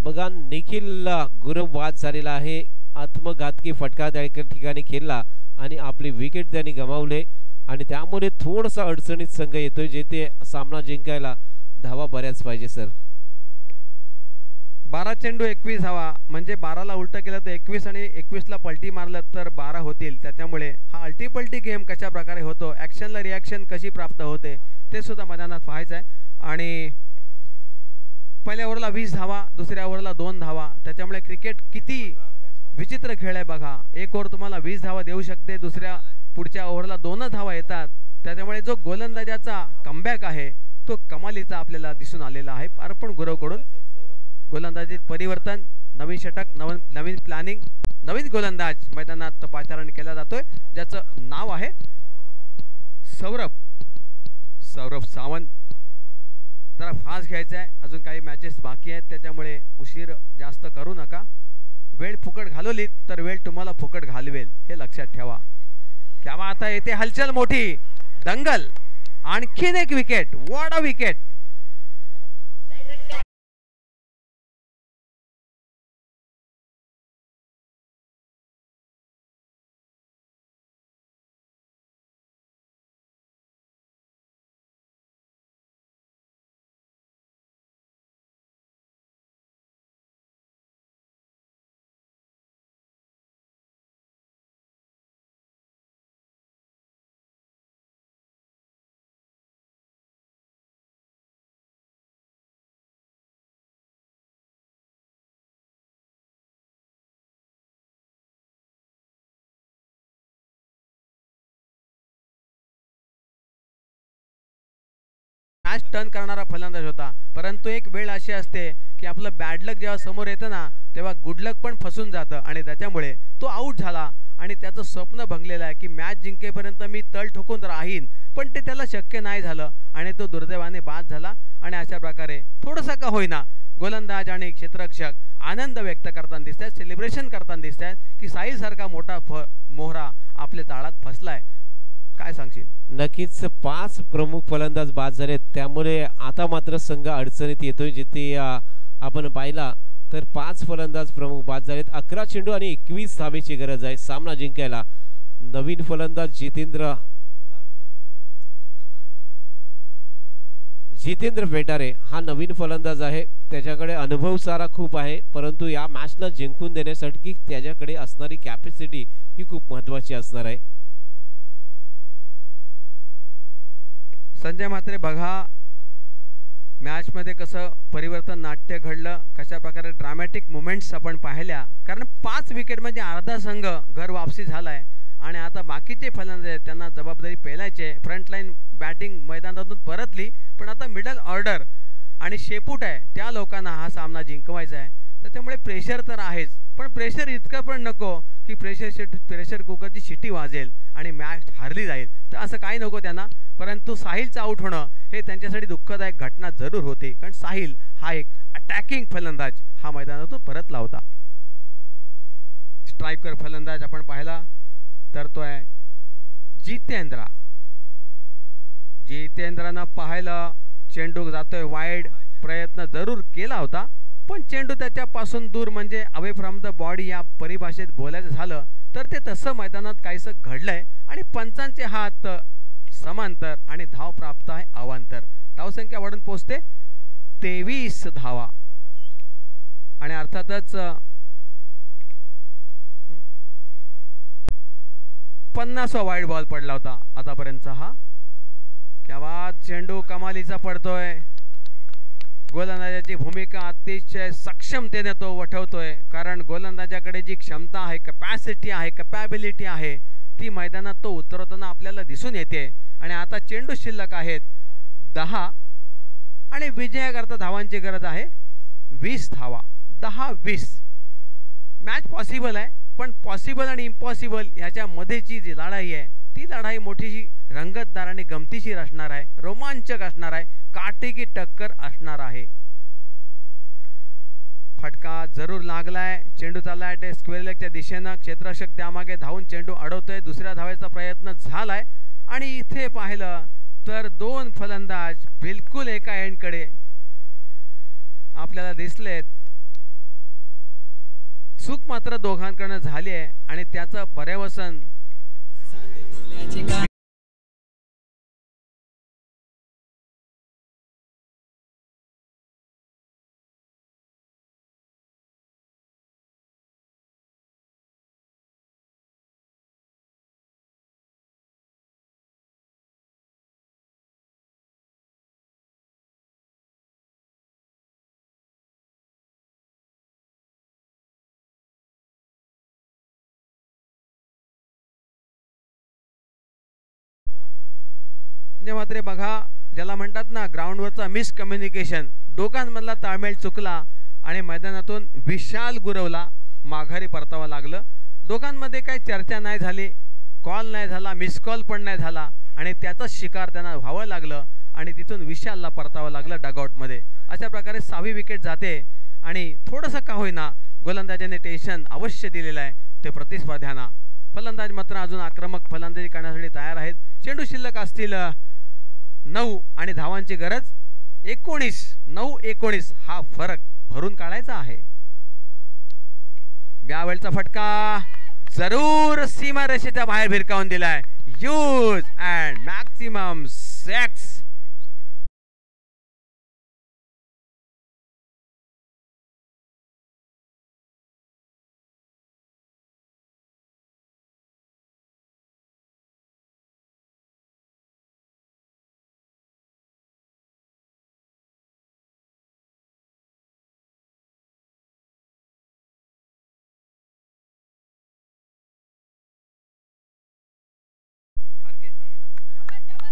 बघा निखिल गुरव वाद झालेला आहे. आत्मघातकी फटका त्या ठिकाणी खेळला आणि आपली विकेट त्यांनी गमावले आणि त्यामुळे थोडासा अडचणीत संघ येतोय, जेथे सामना जिंकायला धावा बऱ्याच पाहिजे सर. 12 चेंडू 21 धावा, म्हणजे 12ला उलट केलं तर 21 आणि 21ला पलटी मारलं तर 12 होतील. त्यामुळे हा अल्टी पलटी गेम कशा प्रकारे होतो, ॲक्शनला रिॲक्शन कशी प्राप्त होते ते सुद्धा मैदानात पाहायचं आहे. आणि पहिल्या ओव्हरला 20 धावा, दुसऱ्या ओव्हरला 2 धावा. त्याच्यामुळे क्रिकेट किती विचित्र खेळ आहे बघा. एक ओव्हर तुम्हाला 20 धावा देऊ शकते, दुसऱ्या पुढच्या ओव्हरला 2 धावा येतात. त्याच्यामुळे जो गोलंदाजाचा कमबॅक आहे तो कमालीचा आपल्याला दिसून आलेला आहे. अर्पण गुरवकडून गोलंदाजीत परिवर्तन, नवीन षटक, नवीन प्लॅनिंग, नवीन गोलंदाज मैदानात पाचारण केला जातोय, ज्याचं नाव आहे सौरभ सावंत. जरा फास्ट घ्यायचं आहे, अजून काही मॅचेस बाकी आहेत, त्याच्यामुळे उशीर जास्त करू नका. वेळ फुकट घालवलीत तर वेळ तुम्हाला फुकट घालवेल, हे लक्षात ठेवा. किंवा आता येते हलचल मोठी, दंगल, आणखीन एक wicket. What a wicket. Match turn करणारा फलंदाज होता, परंतु एक वेळ अशी असते की आपलं बॅड लक जेव्हा समोर येतं ना तेव्हा गुड लक पण फसून जातं आणि त्याच्यामुळे तो आऊट झाला आणि त्याचं स्वप्न भंगलेलं आहे की मॅच जिंकेपर्यंत मी तळ ठोकून राहीन, पण ते त्याला शक्य नाही झालं आणि तो दुर्दैवाने बाद झाला. आणि अशा प्रकारे थोडंसं का होईना गोलंदाज आणि क्षेत्ररक्षक आनंद व्यक्त करताना दिसत आहेत, सेलिब्रेशन करताना दिसत आहेत की साहिल सारखा मोठा मोहरा आपल्या ताळात फसलाय. काय सांगशील? नक्कीच 5 प्रमुख फलंदाज बाद झाले, त्यामुळे आता मात्र संघ अडचणीत येतोय. जिथे आपण पाहिला तर 5 फलंदाज प्रमुख बाद झालेत. 11 चेंडू आणि 21 धावेची गरज आहे सामना जिंकायला. नवीन फलंदाज जितेंद्र फेटारे हा नवीन फलंदाज आहे. त्याच्याकडे अनुभव सारा खूप आहे, परंतु या मॅचला जिंकून देण्यासाठी त्याच्याकडे असणारी कॅपॅसिटी ही खूप महत्त्वाची असणार आहे. संजय म्हात्रे, बघा मॅच मध्ये कसं परिवर्तन नाट्य घडलं, कशा प्रकारे ड्रामॅटिक मुमेंट्स आपण पाहिल्या. कारण 5 विकेट म्हणजे अर्धा संघ घर वापसी झालाय आणि आता बाकीचे फलंदाज त्यांना जबाबदारी पेलायचे. फ्रंटलाईन बॅटिंग मैदानातून परतली, पण आता मिडल ऑर्डर आणि शेपूट आहे त्या लोकांना हा सामना जिंकवायचा आहे. त्याच्यामुळे प्रेशर तर आहेच, पण प्रेशर इतकं पण नको की प्रेशर कुकरची शिटी वाजेल आणि मॅच हारली जाईल. तर असं काही नको त्यांना. परंतु साहिलचं आउट होणं हे त्यांच्यासाठी दुःखदायक घटना जरूर होती, कारण साहिल हा एक अटॅकिंग फलंदाज हा मैदानातून परतला होता. स्ट्रायकर फलंदाज आपण पाहिला तर तो आहे जितेंद्र. जितेंद्रनं पाहिलं चेंडू जातोय वाईड, प्रयत्न जरूर केला होता पण चेंडू त्याच्यापासून दूर म्हणजे अवे फ्रॉम द बॉडी या परिभाषेत बोलायचं झालं तर ते तसं मैदानात काहीसं घडलंय आणि पंचांचे हात समांतर आणि धाव प्राप्त आहे अवांतर. धावसंख्या वाढून पोहोचते 23 धावा आणि अर्थातच 50वा वाईड बॉल पडला होता आतापर्यंतचा हा. क्या बात, चेंडू कमालीचा पडतोय. गोलंदाजाची भूमिका अतिशय सक्षमतेने तो वठवतोय कारण गोलंदाजाकडे जी क्षमता आहे, कॅपॅसिटी आहे, कॅपॅबिलिटी आहे ती मैदानात तो उतरवताना आपल्याला दिसून येते. आणि आता चेंडू शिल्लक आहेत 10 आणि विजयाकरता धावांची गरज आहे 20 धावा. 10-20 मॅच पॉसिबल आहे पण पॉसिबल आणि इम्पॉसिबल ह्याच्या मध्येची जी लढाई आहे ती लढाई मोठीशी रंगतदार आणि गमतीशीर असणार आहे, रोमांचक असणार आहे, काटेकी टक्कर असणार आहे. फटका जरूर लागलाय. चेंडू चाललाय ते स्क्वेअर लेगच्या दिशेनं. क्षेत्ररक्षक त्यामागे धावून चेंडू अडवतोय. दुसऱ्या धावेचा प्रयत्न झालाय आणि इथे पाहिलं तर 2 फलंदाज बिलकुल एका एंडकडे आपल्याला दिसलेत. चूक मात्र दोघांकडनं झाली आहे आणि त्याचं पर्यवसन मात्र बघा ज्याला म्हणतात ना ग्राउंडवरचा मिसकम्युनिकेशन, दोघांमधला ताळमेळ चुकला आणि मैदानातून विशाल गुरवला माघारी परतावा लागलं. दोघांमध्ये काही चर्चा नाही झाली, कॉल नाही झाला, मिस कॉल पण नाही झाला आणि त्याचाच शिकार त्यांना व्हावं लागलं आणि तिथून विशालला परतावा लागलं डगआउटमध्ये. अशा प्रकारे 6वी विकेट जाते आणि थोडंसं का होईना गोलंदाजाने टेन्शन अवश्य दिलेलं आहे ते प्रतिस्पर्ध्यांना. फलंदाज मात्र अजून आक्रमक फलंदाजी करण्यासाठी तयार आहेत. चेंडू शिल्लक असतील 9 आणि धावांची गरज 19. 9-19 हा फरक भरून काढायचा आहे. यावेळचा फटका जरूर सीमारेषेच्या बाहेर भिरकावून दिलाय. Use and maximum 6.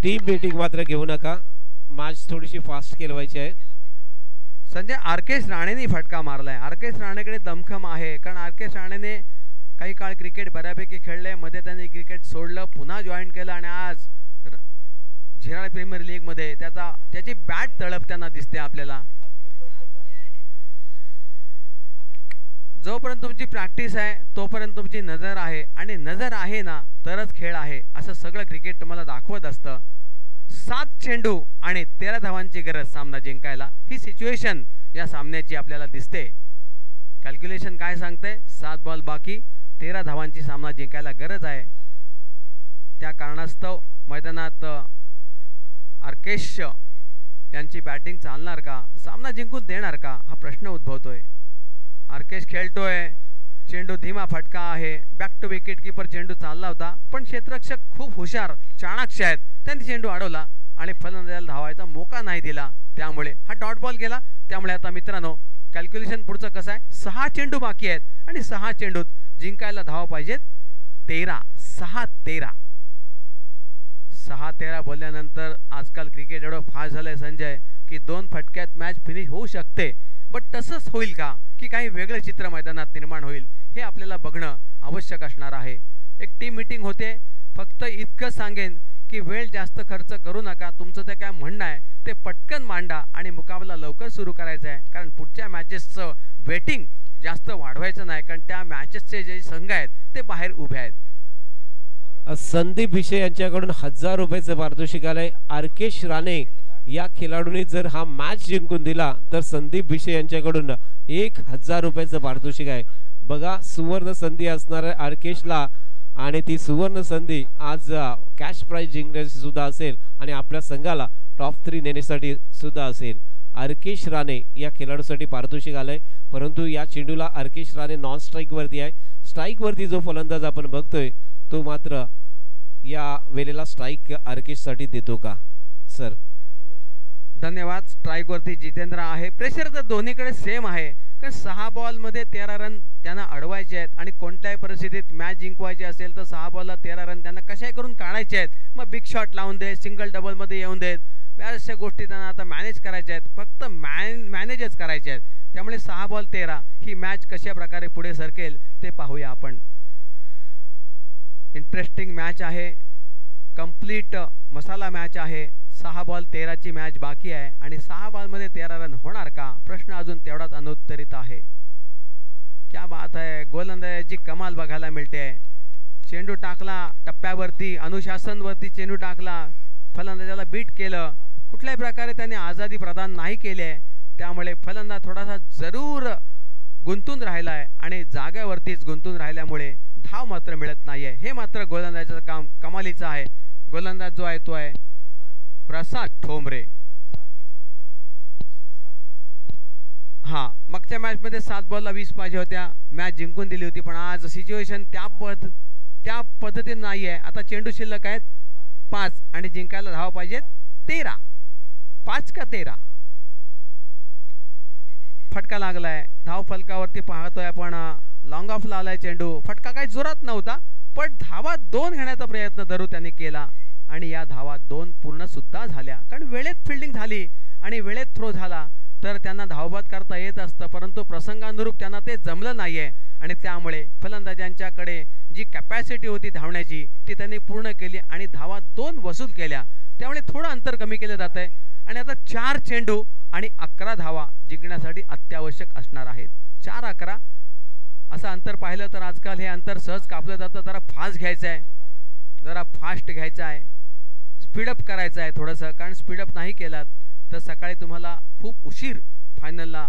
Team batting मात्र घेऊ नका, मॅच थोडीशी फास्ट केलवायची आहे. संजय आरकेश राणेने फटका मारलाय. आरकेश राणेकडे दमखम आहे कारण आरकेश राणेने काही काळ क्रिकेट बऱ्यापैकी खेळले, मध्ये त्यांनी क्रिकेट सोडलं, पुन्हा जॉईन केलं आणि आज झिराळ प्रीमियर लीग मध्ये त्याची बॅट तळपताना दिसते आपल्याला. जोपर्यंत तुमची प्रॅक्टिस आहे तोपर्यंत तुमची नजर आहे आणि नजर आहे ना तरच खेळ आहे असं सगळं क्रिकेट तुम्हाला दाखवत असतं. 7 चेंडू आणि 13 धावांची गरज सामना जिंकायला, ही सिच्युएशन या सामन्याची आपल्याला दिसते. कॅल्क्युलेशन काय सांगते? 7 बॉल बाकी, 13 धावांची सामना जिंकायला गरज आहे. त्या कारणास्तव मैदानात आरकेश यांची बॅटिंग चालणार का, सामना जिंकून देणार का हा प्रश्न उद्भवतोय. आरकेश खेळतोय, चेंडू धीमा फटका आहे. बॅक टू विकेट कीपर चेंडू चालला होता पण क्षेत्ररक्षक खूप हुशार चाणाक्ष आहेत, त्यांनी चेंडू अडवला आणि फलंदाजाला धावायचा मोका नाही दिला, त्यामुळे हा डॉट बॉल गेला. त्यामुळे आता मित्रांनो कॅल्क्युलेशन पुढचं कसं आहे, 6 चेंडू बाकी आहेत आणि 6 चेंडूत जिंकायला धावा पाहिजेत 13. 6-13 6-13 बोलल्यानंतर आजकाल क्रिकेट एवढं फास्ट झालंय संजय की 2 फटक्यात मॅच फिनिश होऊ शकते. बट तसंच होईल का की काही वेगळं चित्र मैदानात निर्माण होईल हे आपल्याला बघणं आवश्यक असणार आहे. एक टीम मीटिंग होते, फक्त इतकं सांगेन की वेळ जास्त खर्च करू नका, तुमचं ते काय म्हणणं आहे ते पटकन मांडा आणि मुकाबला लवकर सुरू करायचा आहे, कारण पुढच्या मॅचेसचं वेटिंग जास्त वाढवायचं नाही, कारण त्या मॅचेसचे जे संघ आहेत ते बाहेर उभे आहेत. संदीप भिशे यांच्याकडून 1000 रुपयाचं पारितोषिक आलंय. आर्केश राणे या खेळाडूने जर हा मॅच जिंकून दिला तर संदीप भिशे यांच्याकडून 1000 रुपयाचं पारितोषिक आहे. बघा सुवर्ण संधी असणार आहे आर्केशला आणि ती सुवर्ण संधी आज कॅश प्राइज जिंकण्याची सुद्धा असेल आणि आपल्या संघाला टॉप 3 नेण्यासाठी सुद्धा असेल. आर्केश राणे या खेळाडूसाठी पारितोषिक आलंय, परंतु या चेंडूला आर्केश राणे नॉन स्ट्राईक वरती आहे. स्ट्राईक वरती जो फलंदाज आपण बघतोय तो मात्र या वेळेला स्ट्राईक आर्केश साठी देतो का सर? धन्यवाद. स्ट्राईक वरती जितेंद्र आहे. प्रेशर तर दोन्हीकडे सेम आहे, कारण 6 बॉलमध्ये 13 रन त्यांना अडवायचे आहेत आणि कोणत्याही परिस्थितीत मॅच जिंकवायची असेल तर 6 बॉलला 13 रन त्यांना कशाही करून काढायचे आहेत. मग बिग शॉट लावून देत, सिंगल डबलमध्ये येऊन देत, बऱ्याचशा गोष्टी त्यांना आता मॅनेज करायच्या आहेत, फक्त मॅनेजच करायचे आहेत. त्यामुळे 6 बॉल 13 ही मॅच कशा प्रकारे पुढे सरकेल ते पाहूया आपण. इंटरेस्टिंग मॅच आहे, कंप्लीट मसाला मॅच आहे. 6 बॉल 13 ची मॅच बाकी आहे आणि 6 बॉलमध्ये 13 रन होणार का, प्रश्न अजून तेवढाच अनुत्तरित आहे. क्या बात आहे, गोलंदाजाची कमाल बघायला मिळते. चेंडू टाकला टप्प्यावरती, अनुशासनवरती चेंडू टाकला, फलंदाजाला बीट केलं, कुठल्याही प्रकारे त्यांनी आझादी प्रदान नाही केली आहे. त्यामुळे फलंदाज थोडासा जरूर गुंतून राहिला आहे आणि जागेवरतीच गुंतून राहिल्यामुळे धाव मात्र मिळत नाहीये. हे मात्र गोलंदाजाचं काम कमालीचं आहे. गोलंदाज जो आहे तो आहे प्रसाद ठोंबरे. हा, मागच्या मॅच मध्ये 7 बॉलला 20 पाहिजे होत्या, मॅच जिंकून दिली होती, पण आज सिच्युएशन त्या पद्धतीने नाहीये. आता चेंडू शिल्लक आहेत 5 आणि जिंकायला धाव पाहिजेत 13. 5 का 13. फटका लागलाय, धाव फलकावरती पाहतोय आपण. लॉंग ऑफ लावलाय चेंडू, फटका काही जोरात नव्हता, पण धावा 2 घेण्याचा प्रयत्न धरू त्यांनी केला आणि या धावा 2 पूर्ण सुद्धा झाल्या, कारण वेळेत फिल्डिंग झाली आणि वेळेत थ्रो झाला तर त्यांना धावबाद करता येत असतं, परंतु प्रसंगानुरूप त्यांना ते जमलं नाहीये आणि त्यामुळे फलंदाजांच्याकडे जी कॅपॅसिटी होती धावण्याची ती त्यांनी पूर्ण केली आणि धावा 2 वसूल केल्या. त्यामुळे थोडं अंतर कमी केलं जात आहे आणि आता 4 चेंडू आणि 11 धावा जिंकण्यासाठी अत्यावश्यक असणार आहेत. 4-11 असं अंतर पाहिलं तर आजकाल हे अंतर सहज कापलं जातं. जरा फास्ट घ्यायचं आहे, जरा फास्ट घ्यायचं आहे, स्पीडअप करायचं आहे थोडंसं, कारण स्पीडअप नाही केलात तर सकाळी तुम्हाला खूप उशीर फायनलला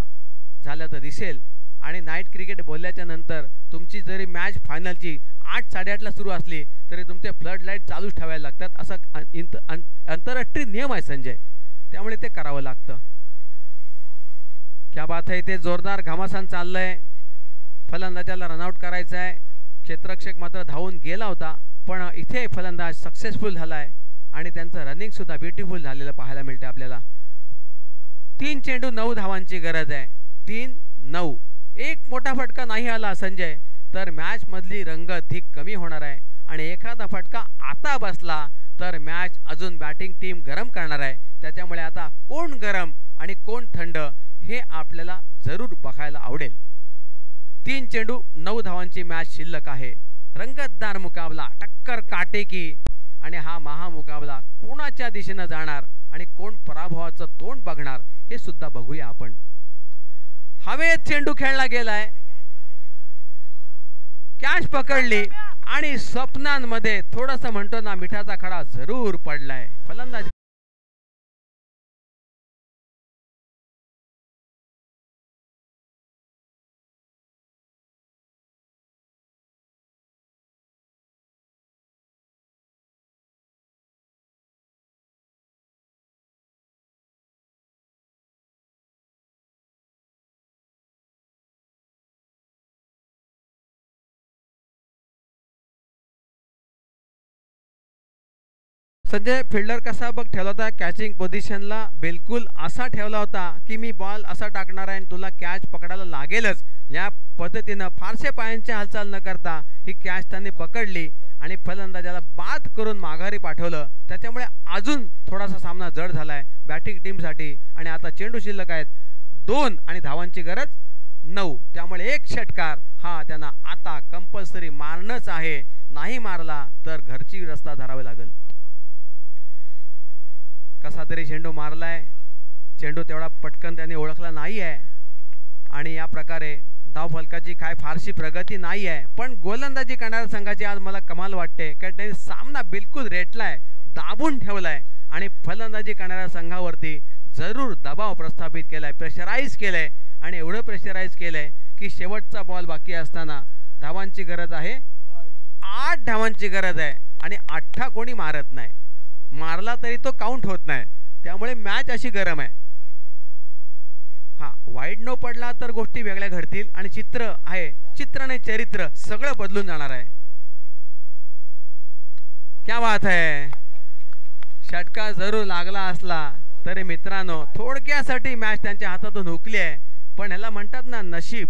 झालं तर दिसेल. आणि नाईट क्रिकेट बोलल्याच्या नंतर तुमची जरी मॅच फायनलची 8-8:30ला सुरू असली तरी तुमचे फ्लड लाईट चालूच ठेवायला लागतात, असा आंतरराष्ट्रीय नियम आहे संजय, त्यामुळे ते करावं लागतं. क्या बात आहे, ते जोरदार घमासान चाललंय. फलंदाजाला रनआउट करायचं आहे. क्षेत्ररक्षक मात्र धावून गेला होता, पण इथे फलंदाज सक्सेसफुल झालाय आणि त्यांचं रनिंग सुद्धा ब्युटिफुल झालेलं पाहायला मिळते आपल्याला. 3 चेंडू 9 धावांची गरज आहे. 3-9. एक मोठा फटका नाही आला संजय तर मॅच मधली रंगत ही कमी होणार आहे आणि एखादा फटका आता बसला तर मॅच अजून बॅटिंग टीम गरम करणार आहे. त्याच्यामुळे आता कोण गरम आणि कोण थंड हे आपल्याला जरूर बघायला आवडेल. 3 चेंडू 9 धावांची मॅच शिल्लक आहे. रंगतदार मुकाबला, टक्कर काटेकी आणि हा महामुकाबला कोणाच्या दिशेने जाणार आणि कोण पराभवाचं तोंड बघणार हे सुद्धा बघूया आपण. हवेत चेंडू खेळला गेलाय, कॅच पकडली आणि स्वप्नांमध्ये थोडंसं म्हणतो ना मिठाचा खडा जरूर पडलाय. फलंदाज संजय फिल्डर कसा बघ ठेवला होता कॅचिंग पोझिशनला, बिलकुल असा ठेवला होता की मी बॉल असा टाकणार आहे आणि तुला कॅच पकडायला लागेलच. या पद्धतीनं फारसे पायांची हालचाल न करता ही कॅच त्यांनी पकडली आणि फलंदाजाला बाद करून माघारी पाठवलं. त्याच्यामुळे अजून थोडासा सामना जड झालाय बॅटिंग टीमसाठी आणि आता चेंडू शिल्लक आहेत 2 आणि धावांची गरज 9. त्यामुळे एक षटकार हा त्यांना आता कंपल्सरी मारणंच आहे, नाही मारला तर घरची रस्ता धरावे लागेल. कसा तरी चेंडू मारलाय, चेंडू तेवढा पटकन त्यांनी ओळखला नाही आहे आणि या प्रकारे धाव फलकाची काय फारशी प्रगती नाही आहे. पण गोलंदाजी करणाऱ्या संघाची आज मला कमाल वाटते, कारण त्यांनी सामना बिलकुल रेटलाय, दाबून ठेवलाय आणि फलंदाजी करणाऱ्या संघावरती जरूर दबाव प्रस्थापित केलाय, प्रेशराईज केलंय आणि एवढं प्रेशराईज केलंय की शेवटचा बॉल बाकी असताना धावांची गरज आहे, 8 धावांची गरज आहे आणि 8 कोणी मारत नाही, मारला तरी तो काउंट होत नाही, त्यामुळे मॅच अशी गरम आहे. हा वाईड न पडला तर गोष्टी वेगळ्या घडतील आणि चित्र आहे, चित्र आणि चरित्र सगळं बदलून जाणार आहे. क्या बात है, षटका जरूर लागला असला तरी मित्रांनो थोडक्यासाठी मॅच त्यांच्या हातातून हुकली आहे. पण ह्याला म्हणतात ना नशीब,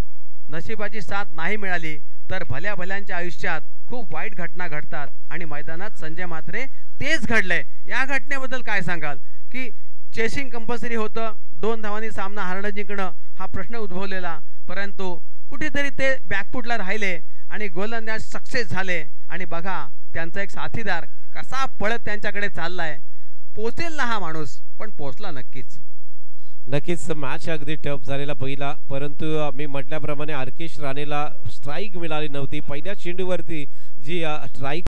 नशिबाची साथ नाही मिळाली तर भल्या भल्यांच्या आयुष्यात खूप वाईट घटना घडतात आणि मैदानात संजय म्हात्रे तेच घडलंय. या घटनेबद्दल काय सांगाल की चेसिंग कंपल्सरी होतं, 2 धावांनी सामना हरणं जिंकणं हा प्रश्न उद्भवलेला, परंतु कुठेतरी ते बॅकफुटला राहिले आणि गोलंदाज सक्सेस झाले आणि बघा त्यांचा एक साथीदार कसा पळत त्यांच्याकडे चाललाय. पोचेल ना हा माणूस, पण पोचला नक्कीच. नक्कीच मॅच अगदी टफ झालेला पहिला, परंतु मी म्हटल्याप्रमाणे आर्केश राणेला स्ट्राईक मिळाली नव्हती. पहिल्या चेंडूवरती जी स्ट्राईक